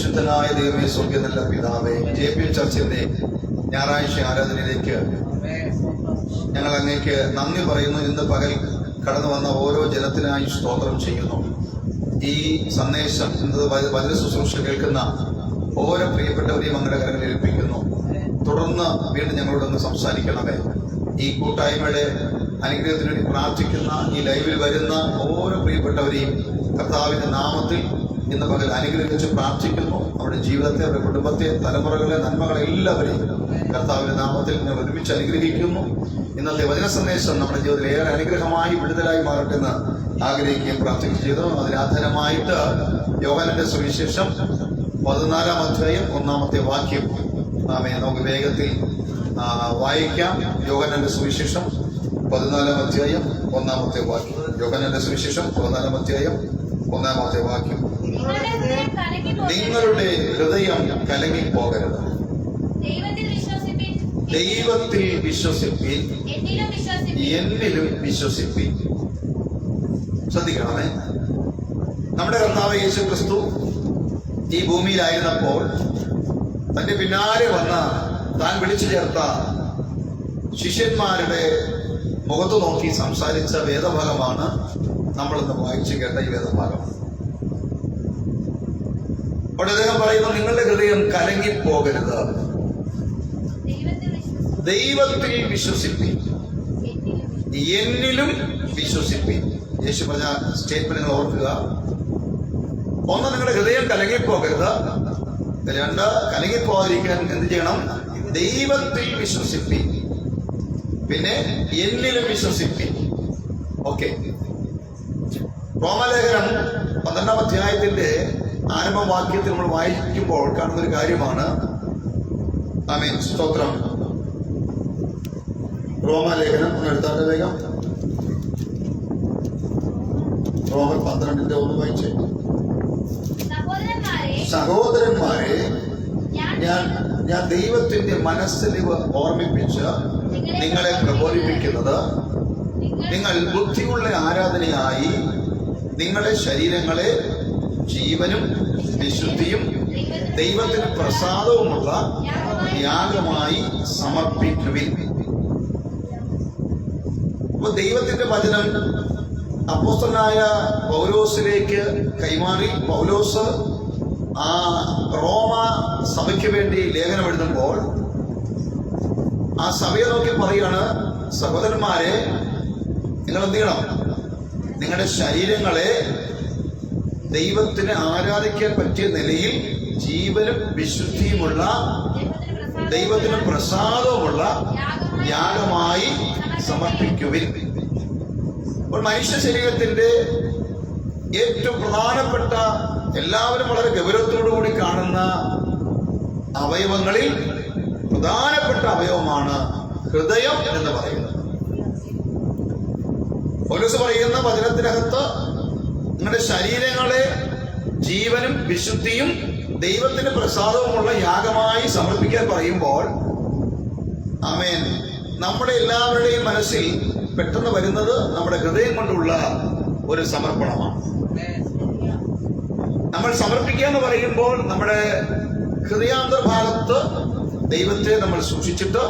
പരിശുദ്ധനായ ദൈവമേ, സ്വർഗ്ഗീയ നല്ല പിതാവേ, JPL ചർച്ചിന്റെ ഞായറാഴ്ച ആരാധനയിലേക്ക് ഞങ്ങൾ അങ്ങേക്ക് നന്ദി പറയുന്നു. ഇന്ന് പകൽ കടന്നു വന്ന ഓരോ ജനത്തിനായി സ്തോത്രം ചെയ്യുന്നു. ഈ സന്ദേശം ഇന്ന് വചന ശുശ്രൂഷ കേൾക്കുന്ന ഓരോ പ്രിയപ്പെട്ടവരെയും അങ്ങയുടെ കരങ്ങളിൽ ഏൽപ്പിക്കുന്നു. തുടർന്ന് വീണ്ടും ഞങ്ങളോടൊന്ന് സംസാരിക്കണമേ. ഈ കൂട്ടായ്മയുടെ അനുഗ്രഹത്തിന് വേണ്ടി പ്രാർത്ഥിക്കുന്ന, ഈ ലൈവിൽ വരുന്ന ഓരോ പ്രിയപ്പെട്ടവരെയും കർത്താവിന്റെ നാമത്തിൽ ഇന്ന് പകൽ അനുഗ്രഹിച്ച് പ്രാർത്ഥിക്കുന്നു. അവരുടെ ജീവിതത്തെ, അവരുടെ കുടുംബത്തെ, തലമുറകളെ, നന്മകളെ എല്ലാവരെയും കർത്താവിന്റെ നാമത്തിൽ ഞങ്ങൾ ഒരുമിച്ച് അനുഗ്രഹിക്കുന്നു. ഇന്നത്തെ വചന സന്ദേശം നമ്മുടെ ജീവിതത്തിൽ ഏറെ അനുഗ്രഹമായി വിടുതലായി മാറട്ടെ എന്ന് ആഗ്രഹിക്കുകയും പ്രാർത്ഥിക്കുകയും ചെയ്തു. അതിനാധാരമായിട്ട് യോഹന്നാന്റെ സുവിശേഷം 14-ാം അധ്യായം 1-ാമത്തെ വാക്യം നമുക്ക് വേഗത്തിൽ വായിക്കാം. യോഹന്നാന്റെ സുവിശേഷം 14-ാം അധ്യായം 1-ാമത്തെ വാക്യം. യോഹന്നാന്റെ സുവിശേഷം 14-ാം അധ്യായം 1-ാമത്തെ വാക്യം. നിങ്ങളുടെ ഹൃദയം കലങ്ങിപ്പോകരുത്. ദൈവത്തിൽ വിശ്വസിപ്പിൻ, എന്നിലും വിശ്വസിപ്പിൻ. ശ്രദ്ധിക്കണമേ. നമ്മുടെ കർത്താവ് യേശു ക്രിസ്തു ഈ ഭൂമിയിലായിരുന്നപ്പോൾ തന്റെ പിന്നാലെ വന്ന താൻ വിളിച്ചു ചേർത്ത ശിഷ്യന്മാരുടെ മുഖത്ത് നോക്കി സംസാരിച്ച വേദഭാഗമാണ് നമ്മളിന്ന് വായിച്ചു കേട്ട ഈ വേദഭാഗം. അവിടെ അദ്ദേഹം പറയുന്നു, നിങ്ങളുടെ ഹൃദയം കലങ്ങിപ്പോകരുത്, ദൈവത്തിൽ വിശ്വസിപ്പിൻ, എന്നിലും വിശ്വസിപ്പിൻ. യേശു പറഞ്ഞ സ്റ്റേറ്റ്മെന്റ് നിങ്ങൾ ഓർക്കുക. ഒന്ന്, നിങ്ങളുടെ ഹൃദയം കലങ്ങിപ്പോകരുത്. രണ്ട്, കലങ്ങിപ്പോകാതിരിക്കാൻ എന്ത് ചെയ്യണം? ദൈവത്തിൽ വിശ്വസിപ്പിൻ, പിന്നെ എന്നിലും വിശ്വസിപ്പിൻ. ഓക്കെ. റോമാലേഖനം 12-ാം അധ്യായത്തിന്റെ ആരംഭവാക്യത്തിൽ നമ്മൾ വായിക്കുമ്പോൾ കാണുന്ന ഒരു കാര്യമാണ്. ആമേൻ, സ്തോത്രം. റോമാലേഖനം ഒന്ന് എടുത്താട്ടെ വേഗം. റോമൻ 12-ന്റെ 1 വായിച്ചേ. സഹോദരന്മാരെ, ഞാൻ ദൈവത്തിന്റെ മനസ്സലിവ് ഓർമ്മിപ്പിച്ച് നിങ്ങളെ പ്രബോധിപ്പിക്കുന്നത്, നിങ്ങൾ ബുദ്ധിയുള്ള ആരാധനയായി നിങ്ങളുടെ ശരീരങ്ങളെ ജീവനും വിശുദ്ധിയും ദൈവത്തിന് പ്രസാദവുമുള്ള യാഗമായി സമർപ്പിക്കുവിൻ. അപ്പൊ ദൈവത്തിന്റെ വചനം അപ്പോസ്തലനായ പൗലോസിലേക്ക് കൈമാറി. പൗലോസ് ആ റോമ സഭയ്ക്ക് വേണ്ടി ലേഖനം എഴുതുമ്പോൾ ആ സഭയെ നോക്കി പറയാണ്, സഹോദരന്മാരെ, നിങ്ങൾ എന്ത് ചെയ്യണം? നിങ്ങളുടെ ശരീരങ്ങളെ ദൈവത്തിന് ആരാധിക്കാൻ പറ്റിയ നിലയിൽ ജീവനും വിശുദ്ധിയുമുള്ള ദൈവത്തിന് പ്രസാദവുമുള്ള യാഗമായി സമർപ്പിക്കുവിൻ. അപ്പോൾ മനുഷ്യ ശരീരത്തിന്റെ ഏറ്റവും പ്രധാനപ്പെട്ട, എല്ലാവരും വളരെ ഗൗരവത്തോടുകൂടി കാണുന്ന അവയവങ്ങളിൽ പ്രധാനപ്പെട്ട അവയവമാണ് ഹൃദയം എന്ന് പറയുന്നത്. പൗലോസ് പറയുന്ന വചനത്തിനകത്ത് നിങ്ങളുടെ ശരീരങ്ങളെ ജീവനും വിശുദ്ധിയും ദൈവത്തിന് പ്രസാദവുമുള്ള യാഗമായി സമർപ്പിക്കാൻ പറയുമ്പോൾ, ആമേൻ, നമ്മുടെ എല്ലാവരുടെയും മനസ്സിൽ പെട്ടെന്ന് വരുന്നത് നമ്മുടെ ഹൃദയം കൊണ്ടുള്ള ഒരു സമർപ്പണമാണ്. നമ്മൾ സമർപ്പിക്കുക എന്ന് പറയുമ്പോൾ നമ്മുടെ ഹൃദയാന്തർഭാഗത്ത് ദൈവത്തെ നമ്മൾ സൂക്ഷിച്ചിട്ട്,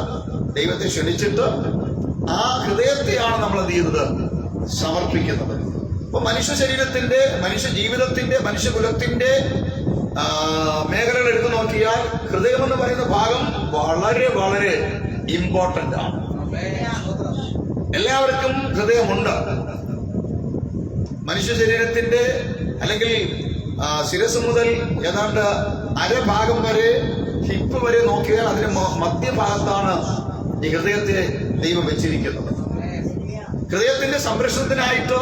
ദൈവത്തെ ക്ഷണിച്ചിട്ട് ആ ഹൃദയത്തെയാണ് നമ്മൾ എന്ത് ചെയ്യുന്നത്? സമർപ്പിക്കുന്നത്. അപ്പൊ മനുഷ്യ ശരീരത്തിന്റെ, മനുഷ്യ ജീവിതത്തിന്റെ, മനുഷ്യകുലത്തിന്റെ മേഖലകൾ എടുത്തു നോക്കിയാൽ ഹൃദയം എന്ന് പറയുന്ന ഭാഗം വളരെ വളരെ ഇമ്പോർട്ടന്റ് ആണ്. എല്ലാവർക്കും ഹൃദയമുണ്ട്. മനുഷ്യ ശരീരത്തിന്റെ അല്ലെങ്കിൽ ശിരസ് മുതൽ ഏതാണ്ട് അരഭാഗം വരെ, ഹിപ്പ് വരെ നോക്കിയാൽ അതിന് മധ്യഭാഗത്താണ് ഈ ഹൃദയത്തെ ദൈവം വെച്ചിരിക്കുന്നത്. ഹൃദയത്തിന്റെ സംരക്ഷണത്തിനായിട്ട്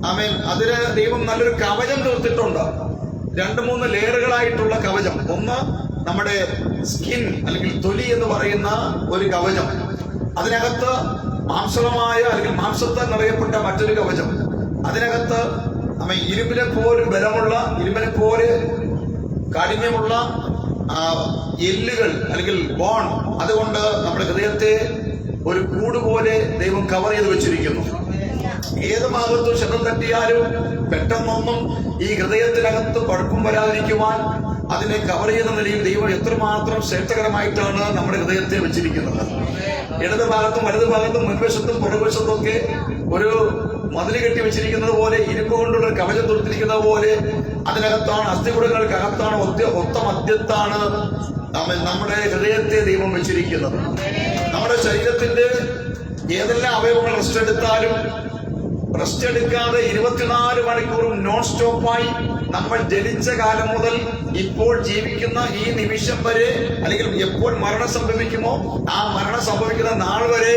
ആമേൻ, അതിന് ദൈവം നല്ലൊരു കവചം തീർത്തിട്ടുണ്ട്. 2-3 ലെയറുകളായിട്ടുള്ള കവചം. ഒന്ന്, നമ്മുടെ സ്കിൻ അല്ലെങ്കിൽ തൊലി എന്ന് പറയുന്ന ഒരു കവചം. അതിനകത്ത് മാംസളമായ അല്ലെങ്കിൽ മാംസത്താൽ നിറയപ്പെട്ട മറ്റൊരു കവചം. അതിനകത്ത് ഇരുമ്പിനെ പോലെ ബലമുള്ള, ഇരുമ്പിനെ പോലെ കാഠിന്യമുള്ള എല്ലുകൾ അല്ലെങ്കിൽ ബോൺ, അതുകൊണ്ട് നമ്മുടെ ഹൃദയത്തെ ഒരു കൂട് പോലെ ദൈവം കവർ ചെയ്ത് വെച്ചിരിക്കുന്നു. ഏത് ഭാഗത്തും ശബ്ദം തട്ടിയാലും പെട്ടെന്നൊന്നും ഈ ഹൃദയത്തിനകത്ത് കുഴപ്പം വരാതിരിക്കുവാൻ അതിനെ കവർ ചെയ്യുന്ന നിലയിൽ ദൈവം എത്രമാത്രം ശ്രേഷ്ഠകരമായിട്ടാണ് നമ്മുടെ ഹൃദയത്തെ വെച്ചിരിക്കുന്നത്. ഇടത് ഭാഗത്തും വലതു ഭാഗത്തും മുൻവശത്തും പുറകുവശത്തും ഒക്കെ ഒരു മതില് കെട്ടി വെച്ചിരിക്കുന്നത് പോലെ, ഇരുമ്പ് കൊണ്ടുള്ള കവചം തൊടുത്തിരിക്കുന്നത് പോലെ അതിനകത്താണ്, അസ്ഥികൂടങ്ങൾക്കകത്താണ്, ഒത്ത മധ്യത്താണ് നമ്മുടെ ഹൃദയത്തെ ദൈവം വെച്ചിരിക്കുന്നത്. നമ്മുടെ ശരീരത്തിന്റെ ഏതെല്ലാം അവയവങ്ങൾ റെസ്റ്റ് എടുക്കാതെ 24 മണിക്കൂറും നോൺ സ്റ്റോപ്പായി നമ്മൾ ജനിച്ച കാലം മുതൽ ഇപ്പോൾ ജീവിക്കുന്ന ഈ നിമിഷം വരെ, അല്ലെങ്കിൽ എപ്പോൾ മരണം സംഭവിക്കുമോ ആ മരണം സംഭവിക്കുന്ന നാൾ വരെ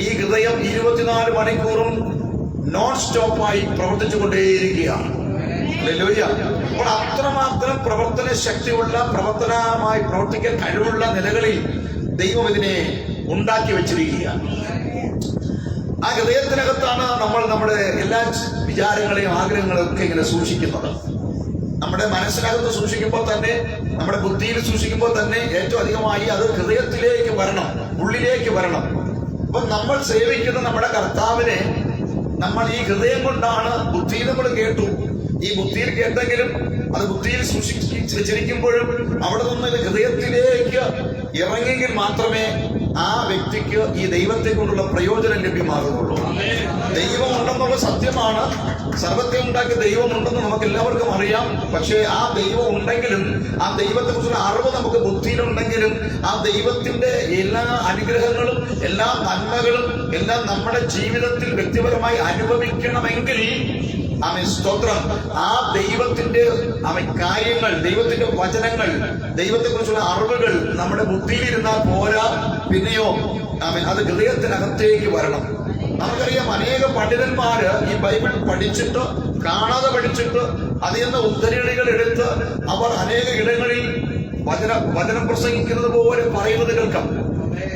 ഈ ഹൃദയം 24 മണിക്കൂറും നോൺ സ്റ്റോപ്പായി പ്രവർത്തിച്ചുകൊണ്ടേയിരിക്കുകയാണ്. ഹല്ലേലൂയ. അപ്പോൾ അത്രമാത്രം പ്രവർത്തന ശക്തിയുള്ള, പ്രവർത്തനമായി പ്രവർത്തിക്കാൻ കഴിവുള്ള നിലകളിൽ ദൈവം ഇതിനെ ഉണ്ടാക്കി വെച്ചിരിക്കുകയാണ്. ആ ഹൃദയത്തിനകത്താണ് നമ്മൾ നമ്മുടെ എല്ലാ വിചാരങ്ങളെയും ആഗ്രഹങ്ങളെയും ഒക്കെ ഇങ്ങനെ സൂക്ഷിക്കുന്നത്. നമ്മുടെ മനസ്സിനകത്ത് സൂക്ഷിക്കുമ്പോൾ തന്നെ, നമ്മുടെ ബുദ്ധിയിൽ സൂക്ഷിക്കുമ്പോൾ തന്നെ ഏറ്റവും അധികമായി അത് ഹൃദയത്തിലേക്ക് വരണം, ഉള്ളിലേക്ക് വരണം. അപ്പൊ നമ്മൾ സേവിക്കുന്ന നമ്മുടെ കർത്താവിനെ നമ്മൾ ഈ ഹൃദയം കൊണ്ടാണ്, ബുദ്ധിയിൽ നമ്മൾ കേട്ടു, ഈ ബുദ്ധിയിൽ കേട്ടെങ്കിലും അത് ബുദ്ധിയിൽ സൂക്ഷിച്ച് വെച്ചിരിക്കുമ്പോഴും അവിടെ നിന്ന് ഹൃദയത്തിലേക്ക് ഇറങ്ങിയെങ്കിൽ മാത്രമേ ആ വ്യക്തിക്ക് ഈ ദൈവത്തെ കൊണ്ടുള്ള പ്രയോജനം ലഭ്യമാകുന്നുള്ളൂ. ദൈവം ഉണ്ടെന്നുള്ള സത്യമാണ്, സർവത്തെ ഉണ്ടാക്കിയ ദൈവം ഉണ്ടെന്ന് നമുക്ക് എല്ലാവർക്കും അറിയാം. പക്ഷേ ആ ദൈവം ഉണ്ടെങ്കിലും, ആ ദൈവത്തെ കുറിച്ചുള്ള അറിവ് നമുക്ക് ബുദ്ധിയിലുണ്ടെങ്കിലും, ആ ദൈവത്തിന്റെ എല്ലാ അനുഗ്രഹങ്ങളും എല്ലാ നന്മകളും എല്ലാം നമ്മുടെ ജീവിതത്തിൽ വ്യക്തിപരമായി അനുഭവിക്കണമെങ്കിൽ സ്തോത്രം, ആ ദൈവത്തിന്റെ കാര്യങ്ങൾ, ദൈവത്തിന്റെ വചനങ്ങൾ, ദൈവത്തെ കുറിച്ചുള്ള അറിവുകൾ നമ്മുടെ ബുദ്ധിയിലിരുന്നാൽ പോരാ, പിന്നെയോ അത് ഹൃദയത്തിനകത്തേക്ക് വരണം. നമുക്കറിയാം, അനേക പണ്ഡിതന്മാര് ഈ ബൈബിൾ പഠിച്ചിട്ട്, കാണാതെ പഠിച്ചിട്ട് അതിൽ നിന്ന് ഉദ്ധരണികൾ എടുത്ത് അവർ അനേക ഇടങ്ങളിൽ വചനം പ്രസംഗിക്കുന്നത് പോലെ പറയുന്നത് കേൾക്കാം.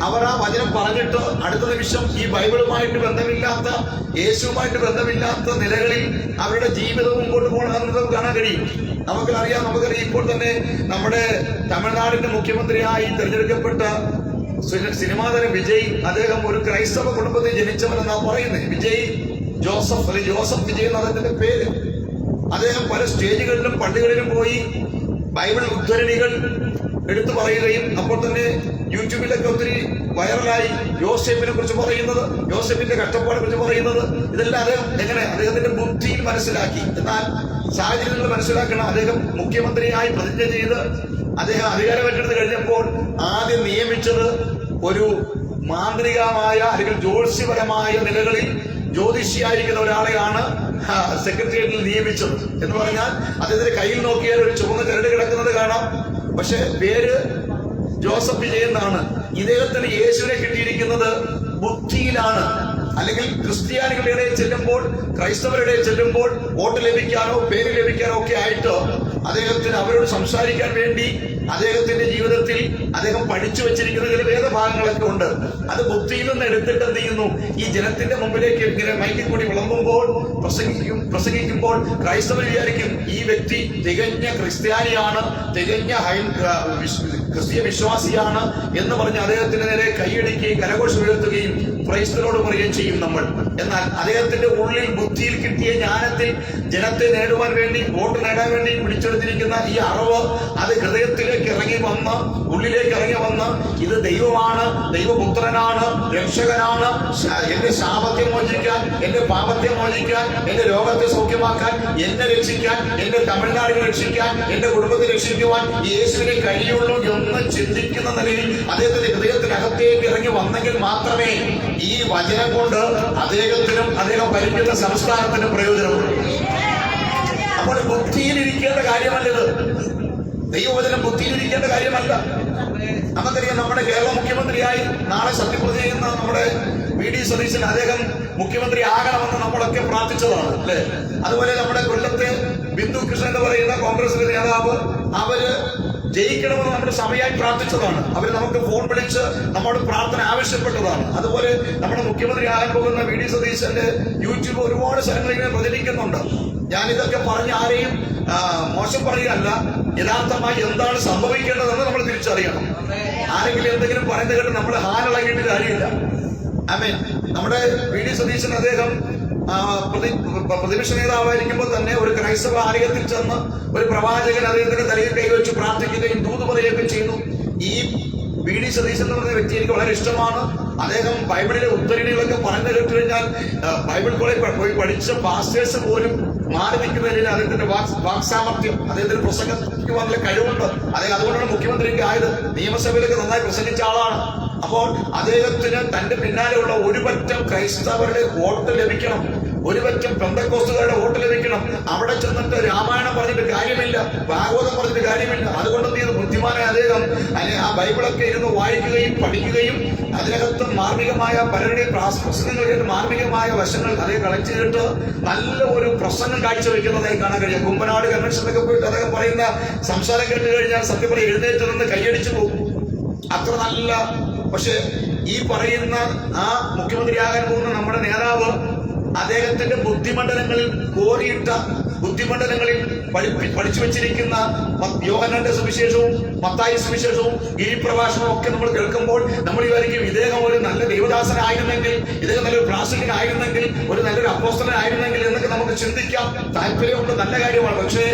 അവർ ആ വചനം പറഞ്ഞിട്ട് അടുത്ത നിമിഷം ഈ ബൈബിളുമായിട്ട് ബന്ധമില്ലാത്ത, യേശുവുമായിട്ട് ബന്ധമില്ലാത്ത നിലകളിൽ അവരുടെ ജീവിതം മുമ്പോട്ട് പോകണമെന്ന് നമുക്ക് കാണാൻ കഴിയും. നമുക്കറിയാം ഇപ്പോൾ തന്നെ നമ്മുടെ തമിഴ്നാടിന്റെ മുഖ്യമന്ത്രിയായി തിരഞ്ഞെടുക്കപ്പെട്ട സിനിമാ താരം വിജയ്, അദ്ദേഹം ഒരു ക്രൈസ്തവ കുടുംബത്തിൽ ജനിച്ചവനെന്നാണ് പറയുന്നത്. വിജയ് ജോസഫ്, അല്ലെങ്കിൽ ജോസഫ് വിജയ് എന്ന അദ്ദേഹത്തിന്റെ പേര്. അദ്ദേഹം പല സ്റ്റേജുകളിലും പള്ളികളിലും പോയി ബൈബിൾ ഉദ്ധരണികൾ എടുത്തു പറയുകയും അപ്പോൾ തന്നെ യൂട്യൂബിലൊക്കെ ഒത്തിരി വൈറലായി യോസേപ്പിനെ കുറിച്ച് പറയുന്നത്, യോസേപ്പിന്റെ കഷ്ടപ്പാടിനെ കുറിച്ച് പറയുന്നത്, ഇതെല്ലാം അദ്ദേഹം അദ്ദേഹത്തിന്റെ ബുദ്ധിയിൽ മനസ്സിലാക്കി. എന്നാൽ സാഹചര്യങ്ങൾ മനസ്സിലാക്കണം. അദ്ദേഹം മുഖ്യമന്ത്രിയായി പ്രതിജ്ഞ ചെയ്ത് അദ്ദേഹം അധികാരമേറ്റെടുത്ത് കഴിഞ്ഞപ്പോൾ ആദ്യം നിയമിച്ചത് ഒരു മാന്ത്രികമായ അല്ലെങ്കിൽ ജ്യോത്സ്യപരമായ നിലകളിൽ ജ്യോതിഷിയായിരിക്കുന്ന ഒരാളെയാണ് സെക്രട്ടേറിയറ്റിൽ നിയമിച്ചത്. എന്ന് പറഞ്ഞാൽ അദ്ദേഹത്തിന്റെ കയ്യിൽ നോക്കിയാൽ ഒരു ചുവന്ന കരട് കിടക്കുന്നത് കാണാം, പക്ഷെ പേര് ജോസഫ് വിജയ് എന്നാണ്. ഇദ്ദേഹത്തിന് യേശുവിനെ കിട്ടിയിരിക്കുന്നത് ബുദ്ധിയിലാണ്. അല്ലെങ്കിൽ ക്രിസ്ത്യാനികളുടെ ഇടയിൽ ചെല്ലുമ്പോൾ, ക്രൈസ്തവരുടെ ഇടയിൽ ചെല്ലുമ്പോൾ വോട്ട് ലഭിക്കാനോ പേര് ലഭിക്കാനോ ഒക്കെ ആയിട്ട് അദ്ദേഹത്തിന് അവരോട് സംസാരിക്കാൻ വേണ്ടി അദ്ദേഹത്തിന്റെ ജീവിതത്തിൽ അദ്ദേഹം പഠിച്ചു വെച്ചിരിക്കുന്ന ചില വേദഭാഗങ്ങളൊക്കെ ഉണ്ട്. അത് ബുദ്ധിയിൽ നിന്ന് എടുത്തിട്ട് എന്ത് ചെയ്യുന്നു, ഈ ജനത്തിന്റെ മുമ്പിലേക്ക് ഇങ്ങനെ മൈക്കിൽ കൂടി വിളമ്പുമ്പോൾ, പ്രസംഗിക്കുമ്പോൾ ക്രൈസ്തവർ വിചാരിക്കും ഈ വ്യക്തി തികഞ്ഞ ക്രിസ്ത്യാനിയാണ്, തികഞ്ഞ ക്രിസ്തീയ വിശ്വാസിയാണ് എന്ന് പറഞ്ഞ് അദ്ദേഹത്തിന് നേരെ കൈയടിക്കുകയും കരഘോഷം ഉയർത്തുകയും ക്രൈസ്തവരോട് പറയുകയും ചെയ്യും നമ്മൾ. എന്നാൽ അദ്ദേഹത്തിന്റെ ഉള്ളിൽ ബുദ്ധിയിൽ കിട്ടിയ ജ്ഞാനത്തിൽ ജനത്തെ നേടുവാൻ വേണ്ടി, വോട്ട് നേടാൻ വേണ്ടി പിടിച്ചെടുത്തിരിക്കുന്ന ഈ അറിവ് അത് ഹൃദയത്തിലേക്ക് ഇറങ്ങി വന്ന്, ഉള്ളിലേക്ക് ഇറങ്ങി വന്ന്, ഇത് ദൈവമാണ്, ദൈവപുത്രനാണ്, രക്ഷകനാണ്, എന്റെ ശാപത്തെ മോചിക്കാൻ, എന്റെ പാപത്തെ മോചിക്കാൻ, എന്റെ രോഗത്തെ സൗഖ്യമാക്കാൻ, എന്നെ രക്ഷിക്കാൻ, എന്റെ തമിഴ്നാടിനെ രക്ഷിക്കാൻ, എന്റെ കുടുംബത്തെ രക്ഷിക്കുവാൻ യേശുവിനെ കഴിയുള്ളൂ എന്ന് ചിന്തിക്കുന്ന നിലയിൽ അദ്ദേഹത്തിന്റെ ഹൃദയത്തിനകത്തേക്ക് ഇറങ്ങി വന്നെങ്കിൽ മാത്രമേ ഈ വചനം കൊണ്ട് അദ്ദേഹത്തിനും അദ്ദേഹം ഭരിക്കുന്ന സംസ്ഥാനത്തിനും പ്രയോജനമുള്ളൂ. അപ്പോൾ ബുദ്ധിയിലിരിക്കേണ്ട കാര്യമല്ലത്, ദൈവവചനം ബുദ്ധിയിലിരിക്കേണ്ട കാര്യമല്ല. നമുക്കറിയാം, നമ്മുടെ കേരള മുഖ്യമന്ത്രിയായി നാളെ സത്യപ്രതിജ്ഞ ചെയ്യുന്ന നമ്മുടെ വി.ഡി. സതീശൻ, അദ്ദേഹം മുഖ്യമന്ത്രി ആകണമെന്ന് നമ്മളൊക്കെ പ്രാർത്ഥിച്ചതാണ്, അല്ലെ? അതുപോലെ നമ്മുടെ കൊല്ലത്തെ ബിന്ദു കൃഷ്ണൻ എന്ന് പറയുന്ന കോൺഗ്രസിന്റെ നേതാവ്, അവര് ജയിക്കണമെന്ന് നമ്മുടെ സഭയായി പ്രാർത്ഥിച്ചതാണ്. അവർ നമുക്ക് ഫോൺ വിളിച്ച് നമ്മോട് പ്രാർത്ഥന ആവശ്യപ്പെട്ടതാണ്. അതുപോലെ നമ്മുടെ മുഖ്യമന്ത്രി ആകാൻ പോകുന്ന വി.ഡി. സതീശന്റെ യൂട്യൂബ് ഒരുപാട് സ്ഥലങ്ങളിൽ ഇങ്ങനെ പ്രചരിക്കുന്നുണ്ട്. ഞാനിതൊക്കെ പറഞ്ഞ് ആരെയും മോശം പറയുകയല്ല, യഥാർത്ഥമായി എന്താണ് സംഭവിക്കേണ്ടതെന്ന് നമ്മൾ തിരിച്ചറിയണം. ആരെങ്കിലും എന്തെങ്കിലും പറയുന്നത് കേട്ട് നമ്മൾ ഹാലിളകിയിട്ട് കാര്യമില്ല. ആമേൻ. നമ്മുടെ വി.ഡി. സതീശൻ അദ്ദേഹം പ്രതിപക്ഷ നേതാവായിരിക്കുമ്പോൾ തന്നെ ഒരു ക്രൈസ്തവ ആലയത്തിൽ ചെന്ന് ഒരു പ്രവാചകൻ അദ്ദേഹത്തിന്റെ തലയിൽ കൈവച്ച് പ്രാർത്ഥിക്കുകയും ദൂത് പറയുകയും ചെയ്തു. ഈ വി.ഡി. സതീശൻ എന്ന് പറഞ്ഞ വ്യക്തി എനിക്ക് വളരെ ഇഷ്ടമാണ്. അദ്ദേഹം ബൈബിളിലെ ഉദ്ധരണികളൊക്കെ പറഞ്ഞു കേട്ട് കഴിഞ്ഞാൽ ബൈബിൾ കോളേജ് പോയി പഠിച്ച പാസ്റ്റേഴ്സ് പോലും മാറി നിൽക്കുന്നതിൽ അദ്ദേഹത്തിന്റെ വാക്സാമർത്ഥ്യം, അദ്ദേഹത്തിന് പ്രസംഗിക്കുവാനുള്ള കഴിവുണ്ട്. അദ്ദേഹം അതുകൊണ്ടാണ് മുഖ്യമന്ത്രിക്ക് ആയത്. നിയമസഭയിലൊക്കെ നന്നായി പ്രസംഗിച്ച ആളാണ്. അപ്പോൾ അദ്ദേഹത്തിന് തന്റെ പിന്നാലെയുള്ള ഒരു പറ്റം ക്രൈസ്തവരുടെ വോട്ട് ലഭിക്കണം, ഒരു പറ്റം പെന്തക്കോസ്തുകാരുടെ വോട്ട് ലഭിക്കണം. അവിടെ ചെന്നിട്ട് രാമായണം പറഞ്ഞിട്ട് കാര്യമില്ല, ഭാഗവതം പറഞ്ഞിട്ട് കാര്യമില്ല. അതുകൊണ്ട് എന്ത് ചെയ്തു? ബുദ്ധിമാനായ അദ്ദേഹം ആ ബൈബിളൊക്കെ ഇരുന്ന് വായിക്കുകയും പഠിക്കുകയും അതിനകത്ത് മാർമികമായ പലരുടെയും പ്രസംഗങ്ങളുടെ മാർമികമായ വശങ്ങൾ അതേ കളക്ട് ചെയ്തിട്ട് നല്ല ഒരു പ്രസംഗം കാഴ്ചവെക്കുന്നതായി കാണാൻ കഴിയും. കുമ്പനാട് കൺവെൻഷനൊക്കെ പോയിട്ട് അദ്ദേഹം പറയുന്ന സംസാരം കേട്ട് കഴിഞ്ഞാൽ സത്യം പറഞ്ഞ് എഴുന്നേറ്റ് നിന്ന് കൈയടിച്ചു പോകും. അത്ര നല്ല. പക്ഷെ ഈ പറയുന്ന ആ മുഖ്യമന്ത്രിയാകാൻ പോകുന്ന നമ്മുടെ നേതാവ് അദ്ദേഹത്തിന്റെ ബുദ്ധിമണ്ഡലങ്ങളിൽ കോറിയിട്ട ബുദ്ധിമണ്ഡലങ്ങളിൽ പഠിച്ചു വെച്ചിരിക്കുന്ന യോഹന്നാന്റെ സുവിശേഷവും മത്തായി സുവിശേഷവും ഗിരിപ്രഭാഷണവും ഒക്കെ നമ്മൾ കേൾക്കുമ്പോൾ നമ്മൾ വിചാരിക്കും ഇദ്ദേഹം ഒരു നല്ല ദൈവദാസനായിരുന്നെങ്കിൽ, ഇദ്ദേഹം നല്ലൊരു പ്രാസംഗികനായിരുന്നെങ്കിൽ, ഒരു നല്ലൊരു അപ്പോസ്തലനായിരുന്നെങ്കിൽ എന്നൊക്കെ നമുക്ക് ചിന്തിക്കാം. താല്പര്യമുണ്ട്, നല്ല കാര്യമാണ്. പക്ഷേ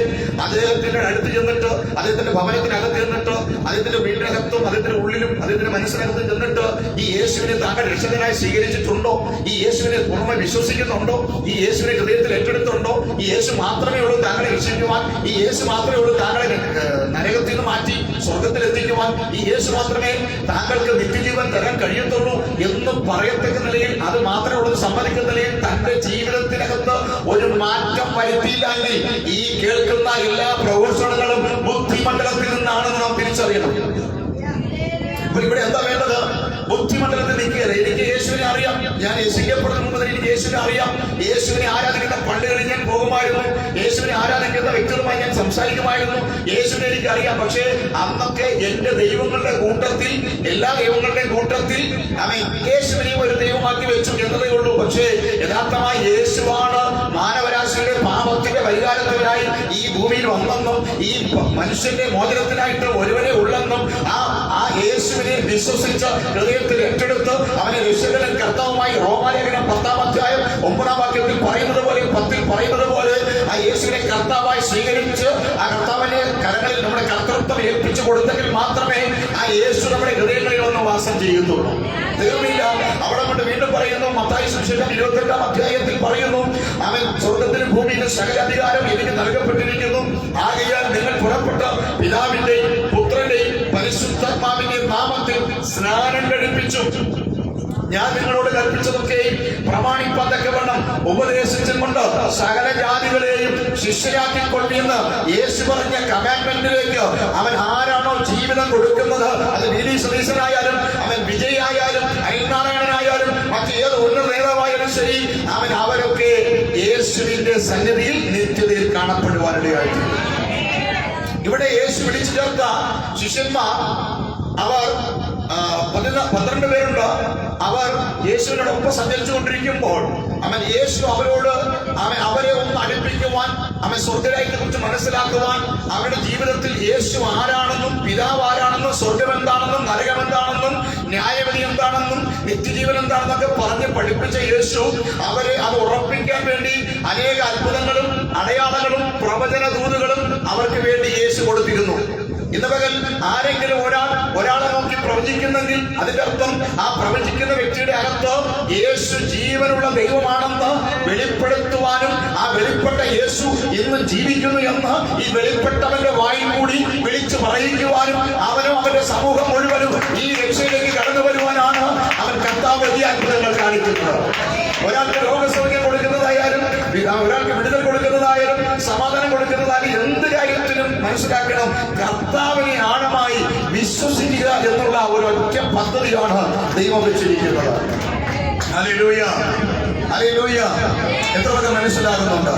അദ്ദേഹത്തിന്റെ അടുത്ത് ചെന്നിട്ട്, അദ്ദേഹത്തിന്റെ ഭവനത്തിനകത്ത് ചെന്നിട്ട്, അദ്ദേഹത്തിന്റെ വീടിനകത്തും അദ്ദേഹത്തിന്റെ ഉള്ളിലും അദ്ദേഹത്തിന്റെ മനസ്സിനകത്തും ചെന്നിട്ട് ഈ യേശുവിനെ താങ്കൾ രക്ഷകനായി സ്വീകരിച്ചിട്ടുണ്ടോ? ഈ യേശുവിനെ പൂർണ്ണമായി വിശ്വസിക്കുന്നുണ്ടോ? ഈ യേശുവിനെ ഹൃദയത്തിൽ ഏറ്റെടുത്തുണ്ടോ? ഈ യേശു മാത്രമേ ഉള്ളൂ താങ്കളെ രക്ഷിക്കുവാൻ, ഈ യേശു മാത്രമേ ഉള്ളൂ താങ്കളെ നരകത്തിൽ നിന്ന് മാറ്റി സ്വർഗത്തിൽ എത്തിക്കുവാൻ, ഈ യേശു മാത്രമേ താങ്കൾക്ക് നിത്യജീവൻ തരാൻ കഴിയത്തുള്ളൂ എന്ന് പറയത്തക്ക നിലയിൽ, അത് മാത്രമേ ഉള്ളൂ സമ്മതിക്കുന്ന നിലയിൽ തന്റെ ജീവിതത്തിനകത്ത് ഒരു മാറ്റം വരുത്തിയില്ലെങ്കിൽ ഈ കേൾക്കുന്ന എല്ലാ പ്രഘോഷണങ്ങളും ബുദ്ധിമണ്ഡലത്തിൽ നിന്നാണെന്ന് നാം തിരിച്ചറിയണം. ഇവിടെ എന്താ വേണ്ടത്? ബുദ്ധിമണ്ഡലത്തിൽ നിൽക്കുകയല്ല. എനിക്ക് യേശുവിനെ അറിയാം, ഞാൻ രക്ഷിക്കപ്പെടുന്ന മുമ്പ് എനിക്ക് യേശുവിനെ അറിയാം. യേശുവിനെ ആരാധിക്കുന്ന പള്ളികളിൽ ഞാൻ പോകുമായിരുന്നു, യേശുവിനെ ആരാധിക്കുന്ന വ്യക്തികളുമായി ഞാൻ സംസാരിക്കുമായിരുന്നു, യേശുവിനെ എനിക്ക് അറിയാം. പക്ഷേ അന്നൊക്കെ എന്റെ ദൈവങ്ങളുടെ കൂട്ടത്തിൽ, എല്ലാ ദൈവങ്ങളുടെയും കൂട്ടത്തിൽ യേശുവിനെ ഒരു ദൈവമാക്കി വെച്ചു എന്നതേ ഉള്ളൂ. പക്ഷേ യഥാർത്ഥമായി യേശുവാണ് മാനവരാശിയുടെ പാപത്തിന്റെ പരിഹാരത്തിനായി ഈ ഭൂമിയിൽ വന്നെന്നും ഈ മനുഷ്യന്റെ മോചനത്തിനായിട്ട് ഒരുവനെ ഉള്ളെന്നും ആ യേശുവിനെ വിശ്വസിച്ച് ഹൃദയത്തിൽ ഏറ്റെടുത്ത് അവനെ രക്ഷകനും കർത്താവുമായി റോമാലേഖനം 10-ാം അധ്യായം 9-ാം വാക്യത്തിൽ പറയുന്നത് പോലെ, 10-ൽ പറയുന്നത് പോലെ ആ യേശുവിനെ കർത്താവായി സ്വീകരിച്ച് ആ കർത്താവിന്റെ കരങ്ങളിൽ നമ്മുടെ കർത്തൃത്വം ഏൽപ്പിച്ചു കൊടുത്തെങ്കിൽ മാത്രമേ ആ യേശു നമ്മുടെ ഹൃദയങ്ങളിൽ വന്ന് വാസം ചെയ്യുന്നുള്ളൂ. തീർന്നില്ല. അവിടെ കൊണ്ട് വീണ്ടും പറയുന്നു, മത്തായി സുവിശേഷം 28-ാം അധ്യായത്തിൽ പറയുന്നു, അവൻ സ്വർഗത്തിലും ഭൂമിയിലും സകലാധികാരം എനിക്ക് നൽകപ്പെട്ടിരിക്കുന്നു. ആകയാൽ നിങ്ങൾ പുറപ്പെട്ട പിതാവിന്റെയും പുത്രന്റെയും പരിശുദ്ധാത്മാവിന്റെയും നാമത്തിൽ സ്നാനം കഴിപ്പിച്ചു ഞാൻ നിങ്ങളോട് കൽപ്പിച്ചതൊക്കെയും പ്രമാണിപ്പാൻ തക്കവണ്ണം ഉപദേശിച്ചും കൊണ്ട് സകല ജാതികളെയും ശിഷ്യരാക്കിക്കൊള്ളിയെന്ന് യേശു പറഞ്ഞ കമാൻഡ്മെന്റിലേക്ക് അവൻ ആരാണോ ജീവിതം കൊടുക്കുന്നത്, അത് വി.ഡി. സതീശനായാലും അവൻ വിജയ് ആയാലും അനിൽനാരായണനായാലും മറ്റേത് ഉന്നത നേതാവായാലും ശരി, അവരൊക്കെ യേശുവിന്റെ സന്നിധിയിൽ നിത്യതയിൽ കാണപ്പെടുവാനിടയായിട്ട്. ഇവിടെ യേശു വിളിച്ചു ചേർത്ത ശിഷ്യന്മാർ അവർ 12 പേരുണ്ട്. അവർ യേശുവിനോടൊപ്പം സഞ്ചരിച്ചു കൊണ്ടിരിക്കുമ്പോൾ യേശു അവരോട് അവരെ ഒന്ന് അടുപ്പിക്കുവാൻ, സ്വർഗരാജ്യത്തെ കുറിച്ച് മനസ്സിലാക്കുവാൻ, അവരുടെ ജീവിതത്തിൽ യേശു ആരാണെന്നും പിതാവ് ആരാണെന്നും സ്വർഗം എന്താണെന്നും നരകം എന്താണെന്നും ന്യായവിധി എന്താണെന്നും നിത്യജീവൻ എന്താണെന്നൊക്കെ പറഞ്ഞ് പഠിപ്പിച്ച യേശു അവരെ അത് ഉറപ്പിക്കാൻ വേണ്ടി അനേക അത്ഭുതങ്ങളും അടയാളങ്ങളും പ്രവചന ദൂതുകളും അവർക്ക് വേണ്ടി യേശു കൊടുത്തിരുന്നു. ഇന്ന് പകൽ ആരെങ്കിലും ഒരാളെ നോക്കി പ്രവചിക്കുന്നെങ്കിൽ അതിന്റെ അർത്ഥം ആ പ്രവചിക്കുന്ന വ്യക്തിയുടെ അകത്ത് യേശു ജീവനുള്ള ദൈവമാണെന്ന് വെളിപ്പെടുത്തുവാനും ആ വെളിപ്പെട്ട യേശു ഇന്ന് ജീവിക്കുന്നു എന്ന് ഈ വെളിപ്പെട്ടവന്റെ വായിൽ കൂടി വിളിച്ചു പറയിക്കുവാനും അവനും അവന്റെ സമൂഹം മുഴുവനും ഈ രക്ഷയിലേക്ക് കടന്നു വരുവാനാണ് അവൻ കർത്താവ് വലിയ അത്ഭുതങ്ങൾ കാണിക്കുന്നത്. ഒരാൾക്ക് രോഗസൗഖ്യം കൊടുക്കുന്നതായാലും, ഒരാൾക്ക് വിടുതൽ കൊടുക്കുന്നതായാലും, സമാധാനം കൊടുക്കുന്നതായാലും, എന്ത് കാര്യത്തിലും മനസ്സിലാക്കണം, കർത്താവിനെ ആഴമായി വിശ്വസിക്കുക എന്നുള്ള ഒരൊറ്റ പദ്ധതിയാണ് ദൈവം വെച്ചിരിക്കുന്നത്. Hallelujah, hallelujah. എത്രയൊക്കെ മനസ്സിലാകുന്നുണ്ട്?